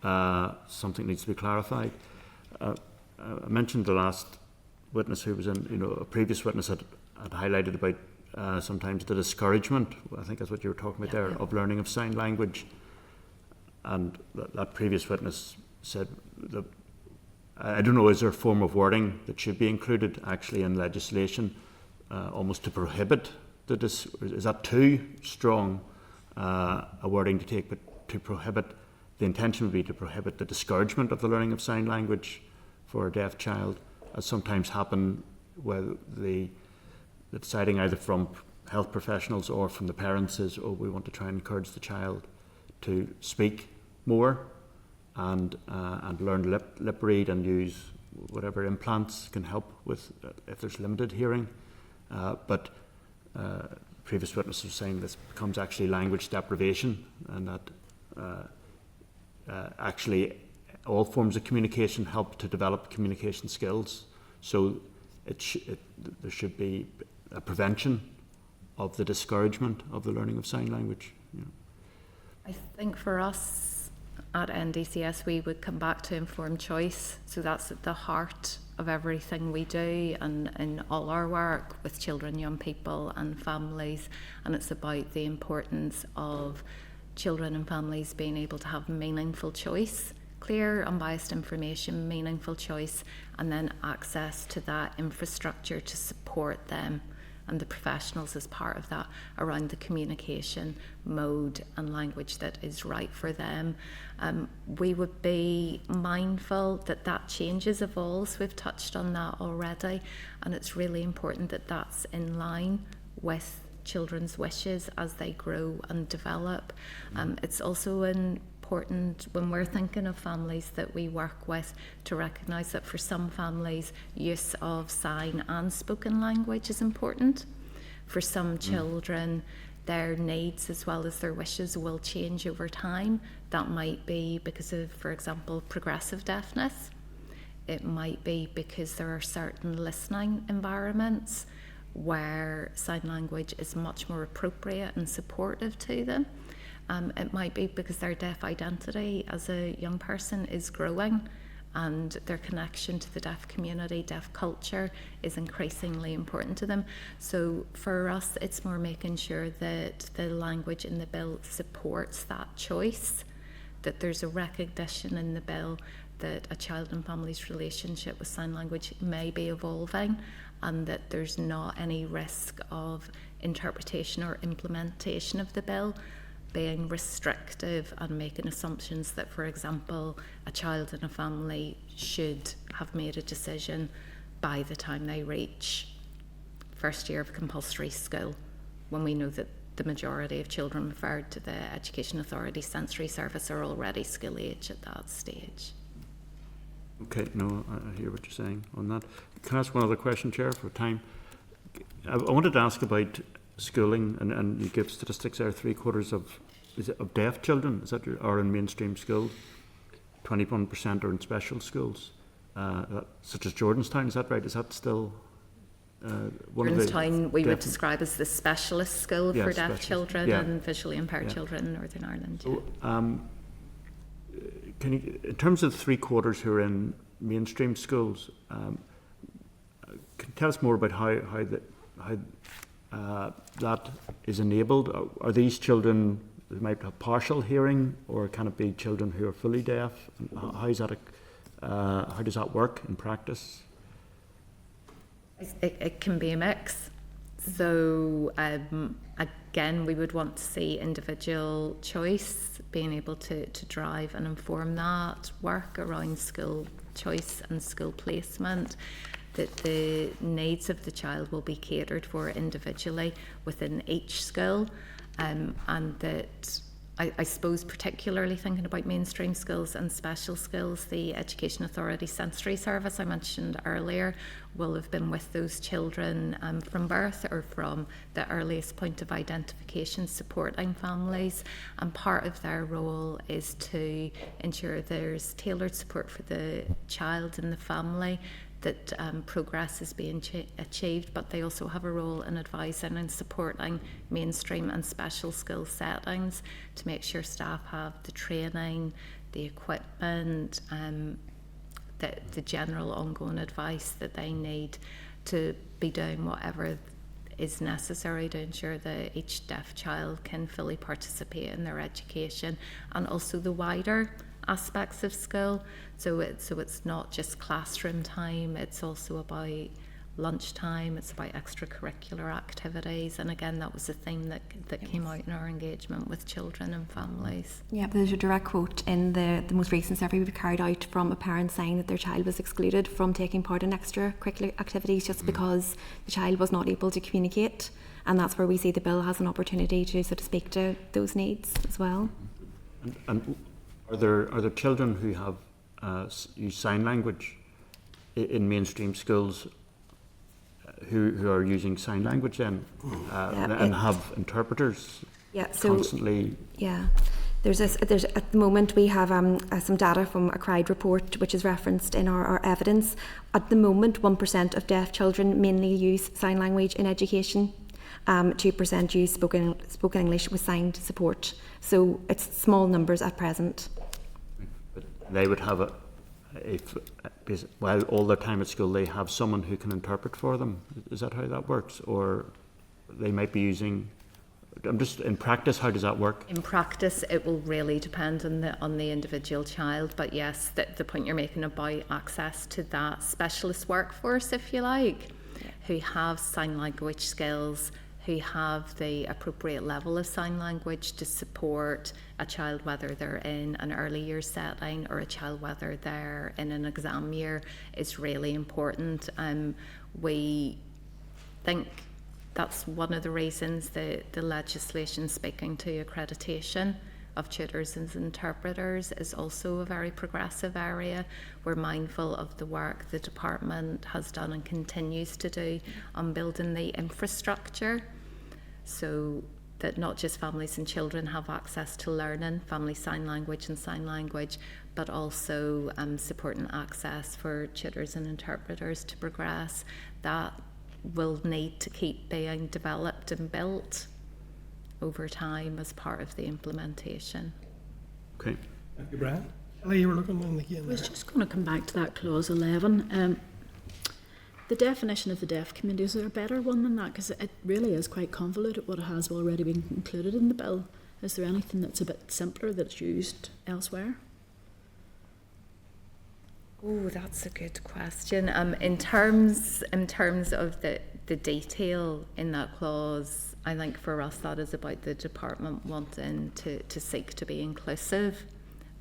S4: something that needs to be clarified. I mentioned the last witness who was in, a previous witness had highlighted about sometimes the discouragement, I think that's what you were talking about there, of learning of sign language. And that previous witness said that, I don't know, is there a form of wording that should be included actually in legislation almost to prohibit is that too strong a wording to take, but to prohibit, the intention would be to prohibit the discouragement of the learning of sign language for a deaf child, as sometimes happen where the deciding either from health professionals or from the parents is, oh, we want to try and encourage the child to speak more and learn lip read and use whatever implants can help with if there's limited hearing, but previous witnesses were saying this becomes actually language deprivation, and that actually all forms of communication help to develop communication skills. So there should be a prevention of the discouragement of the learning of sign language.
S16: I think for us at NDCS, we would come back to informed choice. So that's at the heart of everything we do and in all our work with children, young people and families. And it's about the importance of children and families being able to have meaningful choice, clear, unbiased information, meaningful choice, and then access to that infrastructure to support them and the professionals as part of that around the communication mode and language that is right for them. We would be mindful that changes, evolves. We've touched on that already, and it's really important that that's in line with children's wishes as they grow and develop. It's also important when we're thinking of families that we work with to recognise that for some families, use of sign and spoken language is important. For some children, their needs as well as their wishes will change over time. That might be because of, for example, progressive deafness. It might be because there are certain listening environments where sign language is much more appropriate and supportive to them. It might be because their deaf identity as a young person is growing and their connection to the deaf community, deaf culture is increasingly important to them. So for us, it's more making sure that the language in the bill supports that choice, that there's a recognition in the bill that a child and family's relationship with sign language may be evolving, and that there's not any risk of interpretation or implementation of the bill being restrictive and making assumptions that, for example, a child and a family should have made a decision by the time they reach first year of compulsory school, when we know that the majority of children referred to the Education Authority Sensory Service are already school age at that stage.
S4: Okay, no, I hear what you're saying on that. Can I ask one other question, Chair, for time? I wanted to ask about schooling, and you give statistics there, 3/4 of deaf children are in mainstream schools, 21% are in special schools, such as Jordanstown, is that right? Is that still one of the...
S16: Jordanstown we would describe as the specialist school for deaf children and visually impaired children in Northern Ireland.
S4: So, can you, in terms of 3/4 who are in mainstream schools, can you tell us more about how that is enabled? Are these children who might have partial hearing, or can it be children who are fully deaf? How does that work in practice?
S16: It can be a mix. So again, we would want to see individual choice, being able to drive and inform that work around school choice and school placement, that the needs of the child will be catered for individually within each school, and that I suppose particularly thinking about mainstream schools and special schools, the Education Authority Sensory Service I mentioned earlier will have been with those children from birth or from the earliest point of identification, supporting families, and part of their role is to ensure there's tailored support for the child and the family, that progress is being achieved, but they also have a role in advising and supporting mainstream and special school settings to make sure staff have the training, the equipment, the general ongoing advice that they need to be doing whatever is necessary to ensure that each deaf child can fully participate in their education, and also the wider aspects of school. So it's not just classroom time, it's also about lunchtime, it's about extracurricular activities, and again that was a theme that came out in our engagement with children and families.
S15: Yeah, there's a direct quote in the most recent survey we carried out from a parent saying that their child was excluded from taking part in extracurricular activities just because the child was not able to communicate, and that's where we see the bill has an opportunity to sort of speak to those needs as well.
S4: And are there children who have use sign language in mainstream schools who are using sign language then and have interpreters constantly?
S15: Yeah, there's at the moment we have some data from a CRIDE report which is referenced in our evidence. At the moment, 1% of deaf children mainly use sign language in education. 2% use spoken English with signed support. So it's small numbers at present.
S4: But they would have while all their time at school they have someone who can interpret for them. Is that how that works? Or they might be using... in practice, how does that work?
S16: In practice, it will really depend on the individual child. But yes, the point you're making about access to that specialist workforce, if you like, who have sign language skills, who have the appropriate level of sign language to support a child, whether they're in an early years setting or a child whether they're in an exam year, is really important. We think that's one of the reasons the legislation speaking to accreditation of tutors and interpreters is also a very progressive area. We're mindful of the work the department has done and continues to do on building the infrastructure so that not just families and children have access to learning family sign language and sign language, but also supporting access for tutors and interpreters to progress. That will need to keep being developed and built over time as part of the implementation.
S4: Okay.
S2: Thank you, Brian. You were looking on again.
S3: I was just going to come back to that clause 11. The definition of the deaf community, is there a better one than that? Because it really is quite convoluted what has already been included in the bill. Is there anything that's a bit simpler that's used elsewhere?
S16: Oh, that's a good question. In terms of the detail in that clause, I think for us that is about the department wanting to seek to be inclusive,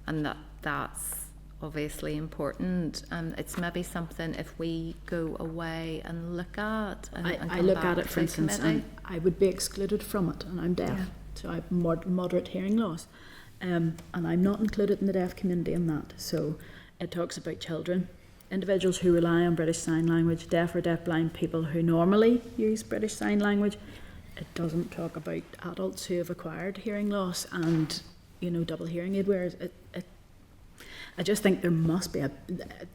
S16: and that's obviously important. It's maybe something if we go away and look at.
S3: I look at it, for instance, and I would be excluded from it, and I'm deaf, so I have moderate hearing loss, and I'm not included in the deaf community in that. So it talks about children, individuals who rely on British Sign Language, deaf or deafblind people who normally use British Sign Language. It doesn't talk about adults who have acquired hearing loss and, double hearing aid wearers. I just think there must be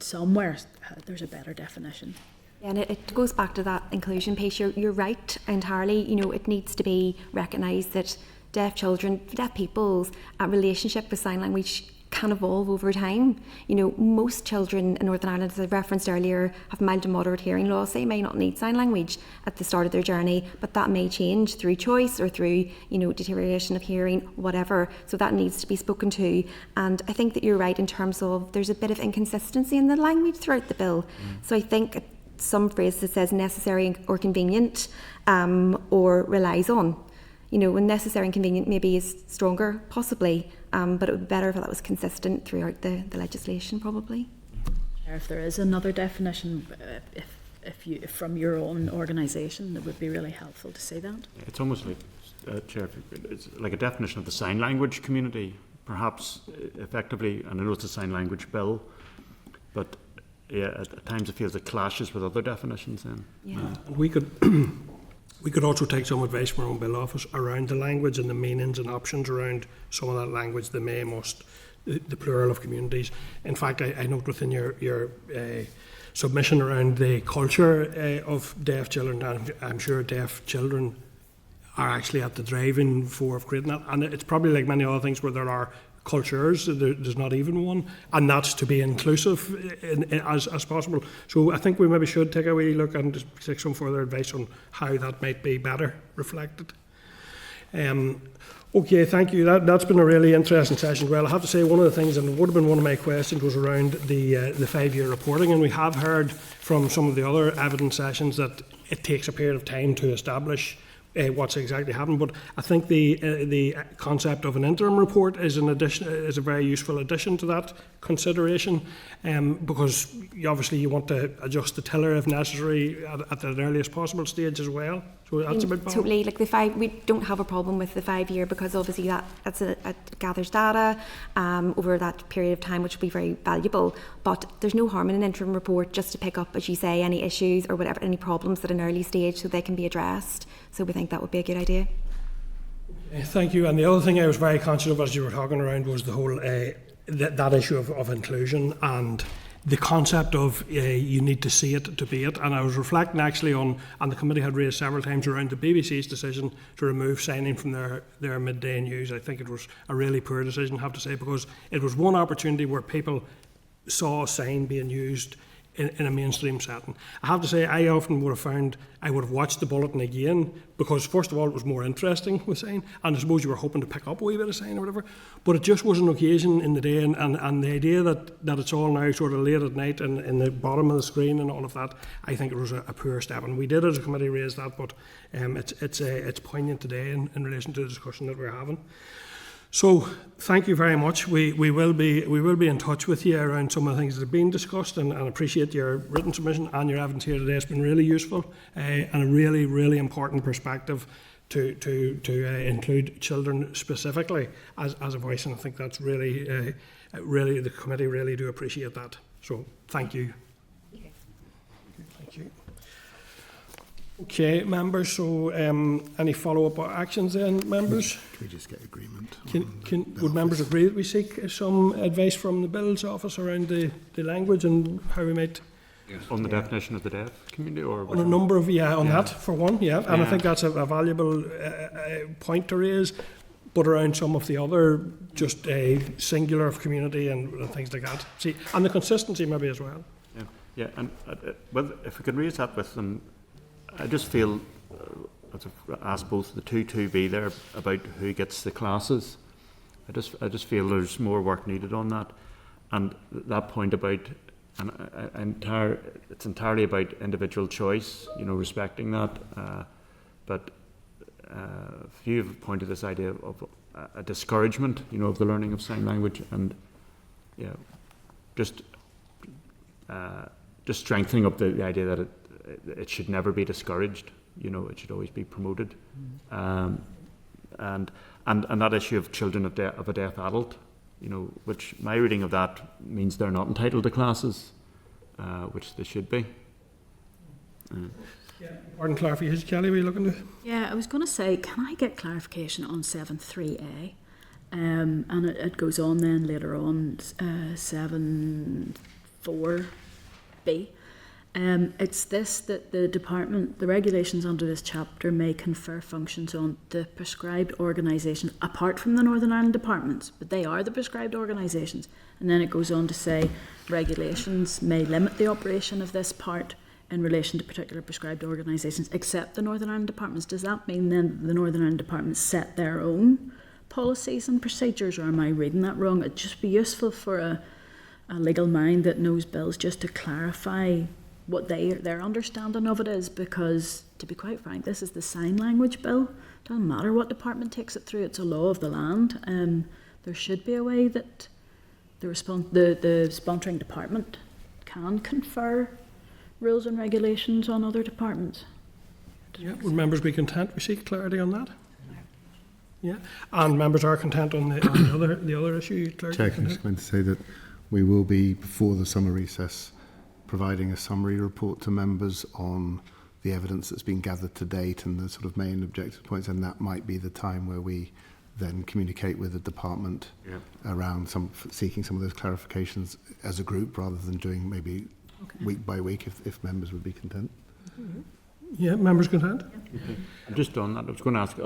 S3: somewhere there's a better definition.
S15: Yeah, and it goes back to that inclusion piece. You're right entirely. It needs to be recognised that deaf children, deaf people's relationship with sign language can evolve over time. You know, most children in Northern Ireland, as I referenced earlier, have mild to moderate hearing loss. They may not need sign language at the start of their journey, but that may change through choice or through, you know, deterioration of hearing, whatever. So that needs to be spoken to. And I think that you're right in terms of there's a bit of inconsistency in the language throughout the bill. So I think some phrase that says necessary or convenient or relies on. You know, when necessary and convenient maybe is stronger, possibly, but it would be better if that was consistent throughout the legislation, probably.
S13: If there is another definition, if you from your own organisation, it would be really helpful to see that.
S4: It's almost like, Chair, it's like a definition of the sign language community, perhaps effectively, and I know it's a sign language bill, but yeah, at times it feels it clashes with other definitions then.
S2: Yeah. We could we could also take some advice from our own bill office around the language and the meanings and options around some of that language, the may, must, the plural of communities. In fact, I note within your submission around the culture of deaf children, and I'm sure deaf children are actually at the driving for creating that. And it's probably like many other things where there are cultures, there's not even one, and that's to be inclusive as possible. So I think we maybe should take a wee look and just take some further advice on how that might be better reflected. Okay, thank you. That's been a really interesting session. Well, I have to say one of the things, and it would have been one of my questions, was around the 5-year reporting, and we have heard from some of the other evidence sessions that it takes a period of time to establish what's exactly happened, but I think the concept of an interim report is a very useful addition to that consideration, because obviously you want to adjust the tiller if necessary at the earliest possible stage as well. So that's a bit
S15: totally like we don't have a problem with the 5-year, because obviously that's it gathers data over that period of time, which will be very valuable. But there's no harm in an interim report just to pick up, as you say, any issues or whatever, any problems at an early stage, so they can be addressed. So we think that would be a good idea.
S2: Thank you. And the other thing I was very conscious of as you were talking around was the whole that issue of inclusion and the concept of you need to see it to be it. And I was reflecting actually on, and the committee had raised several times around the BBC's decision to remove signing from their midday news. I think it was a really poor decision, I have to say, because it was one opportunity where people saw a sign being used in a mainstream setting. I have to say, I often would have found I would have watched the bulletin again, because first of all it was more interesting with sign, and I suppose you were hoping to pick up a wee bit of sign or whatever, but it just was an occasion in the day, and the idea that it's all now sort of late at night and in the bottom of the screen and all of that, I think it was a poor step, and we did as a committee raise that, but it's poignant today in relation to the discussion that we're having. So thank you very much. We will be in touch with you around some of the things that have been discussed, and appreciate your written submission and your evidence here today. It's been really useful and a really, really important perspective to include children specifically as a voice, and I think that's really the committee really do appreciate that. So thank you. Thank you. Okay, members, so any follow-up actions then, members?
S1: Can we just get agreement?
S2: Would members agree that we seek some advice from the Bill's office around the language and how we might...
S4: On the definition of the deaf community? Or
S2: on a number of, that for one, and I think that's a valuable point to raise, but around some of the other, just a singular of community and things like that. See, and the consistency maybe as well.
S4: Yeah, and well, if we can raise that with them, I just feel, as I've asked both the two to be there about who gets the classes. I just feel there's more work needed on that, and that point about it's entirely about individual choice. Respecting that. But a few have pointed this idea of a discouragement, of the learning of sign language, and just strengthening up the idea that it should never be discouraged. It should always be promoted. And that issue of children of a deaf adult, which my reading of that means they're not entitled to classes, which they should be.
S2: Pardon, clarification, Kelly, were you looking to?
S13: Yeah, I was going to say, can I get clarification on 7.3a? And it goes on then later on, 7.4b.
S3: It's this, that the regulations under this chapter may confer functions on the prescribed organisation apart from the Northern Ireland departments, but they are the prescribed organisations. And then it goes on to say regulations may limit the operation of this part in relation to particular prescribed organisations except the Northern Ireland departments. Does that mean then the Northern Ireland departments set their own policies and procedures, or am I reading that wrong? It'd just be useful for a legal mind that knows bills just to clarify what their understanding of it is, because to be quite frank, this is the sign language bill. Doesn't matter what department takes it through, it's a law of the land. There should be a way that the sponsoring department can confer rules and regulations on other departments.
S2: Yeah, would members be content we seek clarity on that? Yeah, and members are content on the other issue.
S1: Chair, I'm just going to say that we will be, before the summer recess, providing a summary report to members on the evidence that's been gathered to date and the sort of main objective points, and that might be the time where we then communicate with the department around seeking some of those clarifications as a group, rather than doing maybe week by week, if members would be content.
S2: Mm-hmm. Yeah, members content?
S4: Okay. Just on that, I was going to ask,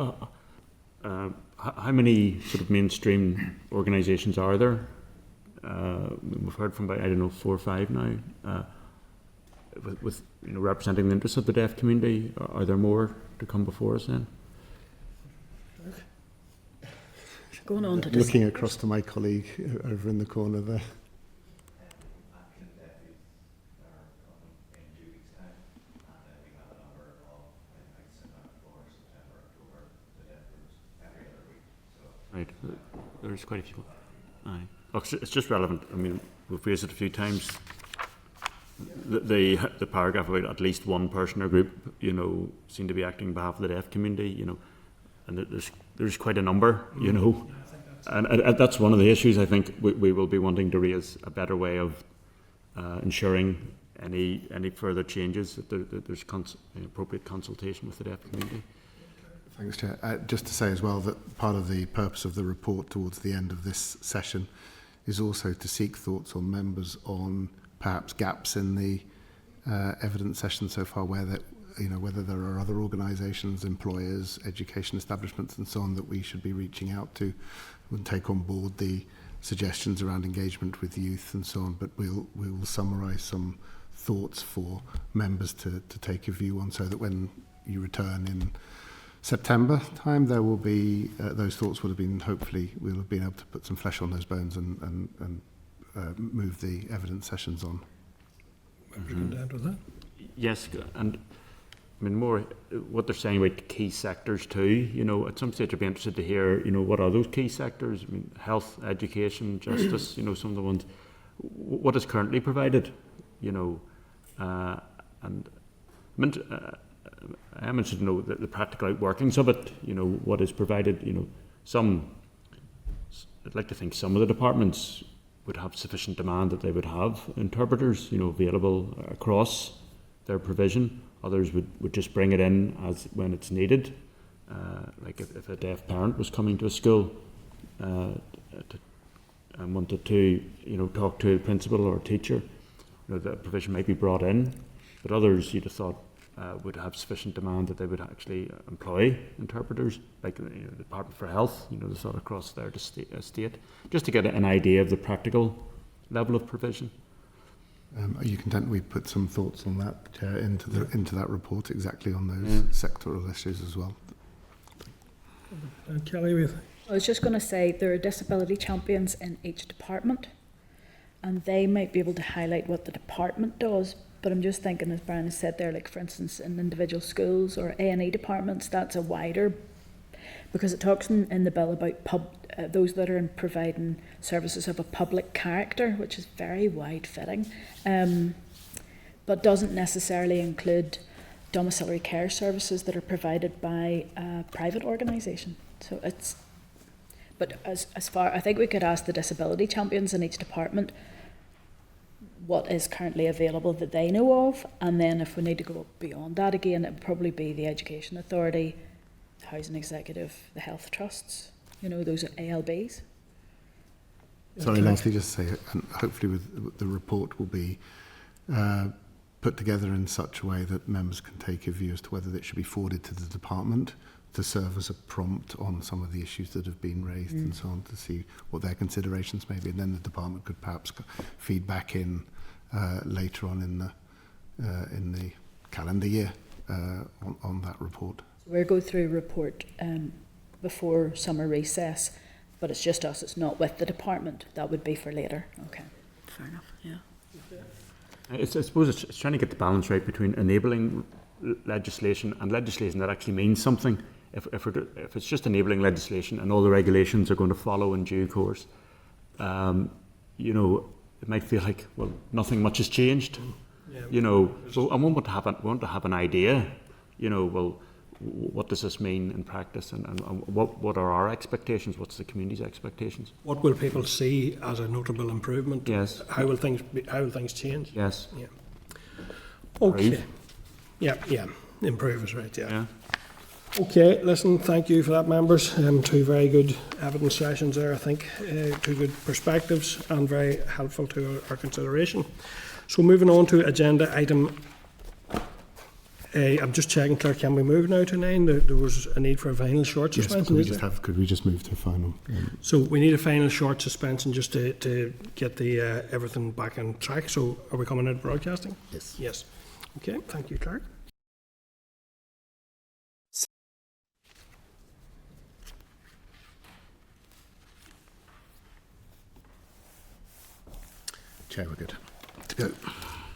S4: how many sort of mainstream organisations are there? We've heard from about, I don't know, 4 or 5 now, with representing the interests of the deaf community. Are there more to come before us then?
S3: Going on to
S1: looking across to my colleague over in the corner there. Right, there's quite a few. Aye. It's just relevant. I mean, we've raised it a few times. The paragraph about at least one person or group, seem to be acting on behalf of the deaf community, and there's quite a number, and that's one of the issues I think we will be wanting to raise, a better way of ensuring any further changes, that there's appropriate consultation with the deaf community. Thanks, Chair. Just to say as well that part of the purpose of the report towards the end of this session is also to seek thoughts on members on perhaps gaps in the evidence session so far, where that, whether there are other organisations, employers, education establishments and so on that we should be reaching out to and take on board the suggestions around engagement with youth and so on. But we will summarise some thoughts for members to take a view on, so that when you return in September time, there will be those thoughts would have been, hopefully we'll have been able to put some flesh on those bones and move the evidence sessions on.
S2: Content with that?
S4: Yes, and I mean more what they're saying about key sectors too. At some stage I'd be interested to hear, what are those key sectors? I mean, health, education, justice. Some of the ones. What is currently provided? And I am interested to know the practical workings of it, what is provided. I'd like to think some of the departments would have sufficient demand that they would have interpreters, available across their provision. Others would just bring it in as when it's needed. Like if a deaf parent was coming to a school and wanted to, talk to a principal or a teacher, the provision might be brought in. But others, you'd have thought, would have sufficient demand that they would actually employ interpreters, like the Department for Health, the sort of across their state, just to get an idea of the practical level of provision.
S1: Are you content we put some thoughts on that, Chair, into that report, exactly on those sectoral issues as well?
S2: Kelly,
S3: I was just going to say there are disability champions in each department, and they might be able to highlight what the department does. But I'm just thinking, as Brian has said there, like for instance in individual schools or A&E departments, that's a wider, because it talks in the bill about those that are providing services of a public character, which is very wide fitting, but doesn't necessarily include domiciliary care services that are provided by a private organisation. So it's, but as far, I think we could ask the disability champions in each department what is currently available that they know of, and then if we need to go beyond that again, it would probably be the Education Authority, the Housing Executive, the Health Trusts, those are ALBs.
S1: Sorry, lastly, just to say, and hopefully with the report will be put together in such a way that members can take a view as to whether it should be forwarded to the department to serve as a prompt on some of the issues that have been raised and so on, to see what their considerations may be, and then the department could perhaps feed back in later on in the calendar year on that report.
S3: So we'll go through a report before summer recess, but it's just us, it's not with the department. That would be for later. Okay, fair enough, yeah.
S4: I suppose it's trying to get the balance right between enabling legislation and legislation that actually means something. If it's just enabling legislation and all the regulations are going to follow in due course, you know, it might feel like, well, nothing much has changed. Yeah, you know, so I want to have an idea, you know, well, what does this mean in practice, and what are our expectations? What's the community's expectations?
S2: What will people see as a notable improvement?
S4: Yes.
S2: How will things change?
S4: Yes.
S2: Yeah. Okay.
S4: Improve.
S2: Yeah. Improve is right.
S4: Yeah.
S2: Okay. Listen. Thank you for that, members. Two very good evidence sessions there. I think two good perspectives and very helpful to our consideration. So moving on to agenda item. I'm just checking, Claire, can we move now to 9? There was a need for a final short suspension.
S1: Yes, could we just move to final?
S2: So we need a final short suspension just to get the everything back on track. So are we coming out broadcasting?
S1: Yes.
S2: Yes. Okay, thank you, Clark.
S1: Chair, we're good to go.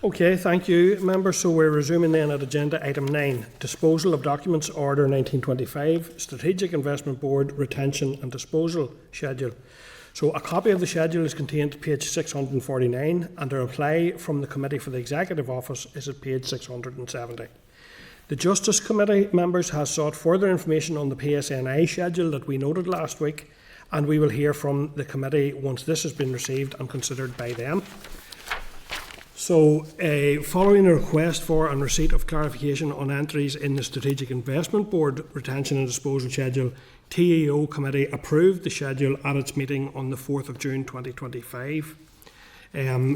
S2: Okay, thank you, members. So we're resuming then at agenda item 9, Disposal of Documents Order 1925, Strategic Investment Board Retention and Disposal Schedule. So a copy of the schedule is contained at page 649, and a reply from the Committee for the Executive Office is at page 670. The Justice Committee members has sought further information on the PSNI schedule that we noted last week, and we will hear from the committee once this has been received and considered by them. So, following a request for and receipt of clarification on entries in the Strategic Investment Board Retention and Disposal Schedule, TEO Committee approved the schedule at its meeting on the 4th of June 2025.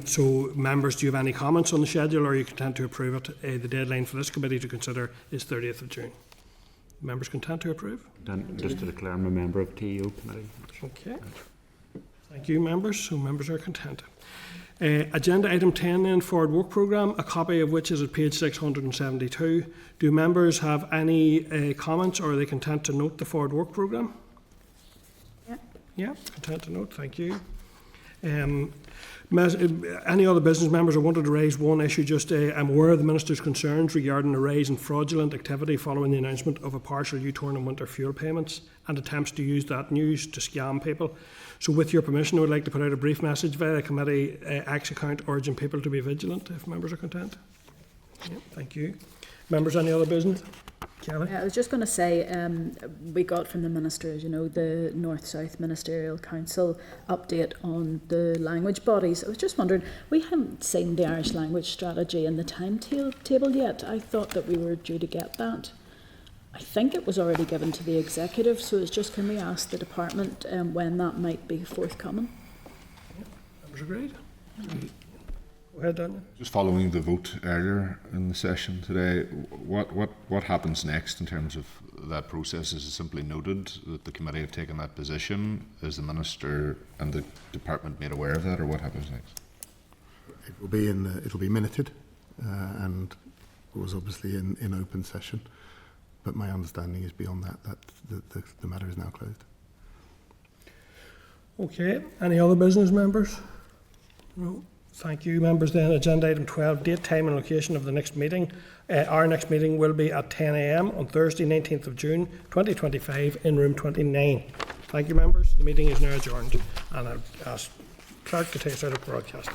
S2: So, members, do you have any comments on the schedule, or are you content to approve it? The deadline for this committee to consider is 30th of June. Members content to approve?
S4: Just to declare I'm a member of TEO Committee.
S2: Okay. Thank you, members. So, members are content. Agenda item 10 then, Forward Work Programme, a copy of which is at page 672. Do members have any comments, or are they content to note the Forward Work Programme? Yeah, content to note, thank you. Any other business members? I wanted to raise one issue. I'm aware of the Minister's concerns regarding a rise in fraudulent activity following the announcement of a partial U-turn on winter fuel payments and attempts to use that news to scam people. So with your permission, I would like to put out a brief message via the committee X account urging people to be vigilant, if members are content. Yeah, thank you. Members, any other business? Kelly?
S3: I was just going to say, we got from the Minister, as you know, the North-South Ministerial Council update on the language bodies. I was just wondering, we haven't seen the Irish language strategy in the timetable yet. I thought that we were due to get that. I think it was already given to the executive, so it's just, can we ask the department when that might be forthcoming?
S2: Members agreed? Go ahead, Daniel.
S10: Just following the vote earlier in the session today, what happens next in terms of that process? Is it simply noted that the committee have taken that position? Is the Minister and the department made aware of that, or what happens next?
S1: It will be it'll be minuted, and it was obviously in open session. But my understanding is beyond that the matter is now closed.
S2: Okay. Any other business, members? No. Thank you, members. Then agenda item 12, date, time and location of the next meeting. Our next meeting will be at 10 a.m. on Thursday, 19th of June 2025 in room 29. Thank you, members. The meeting is now adjourned, and I'll ask Clark to take us out of broadcasting.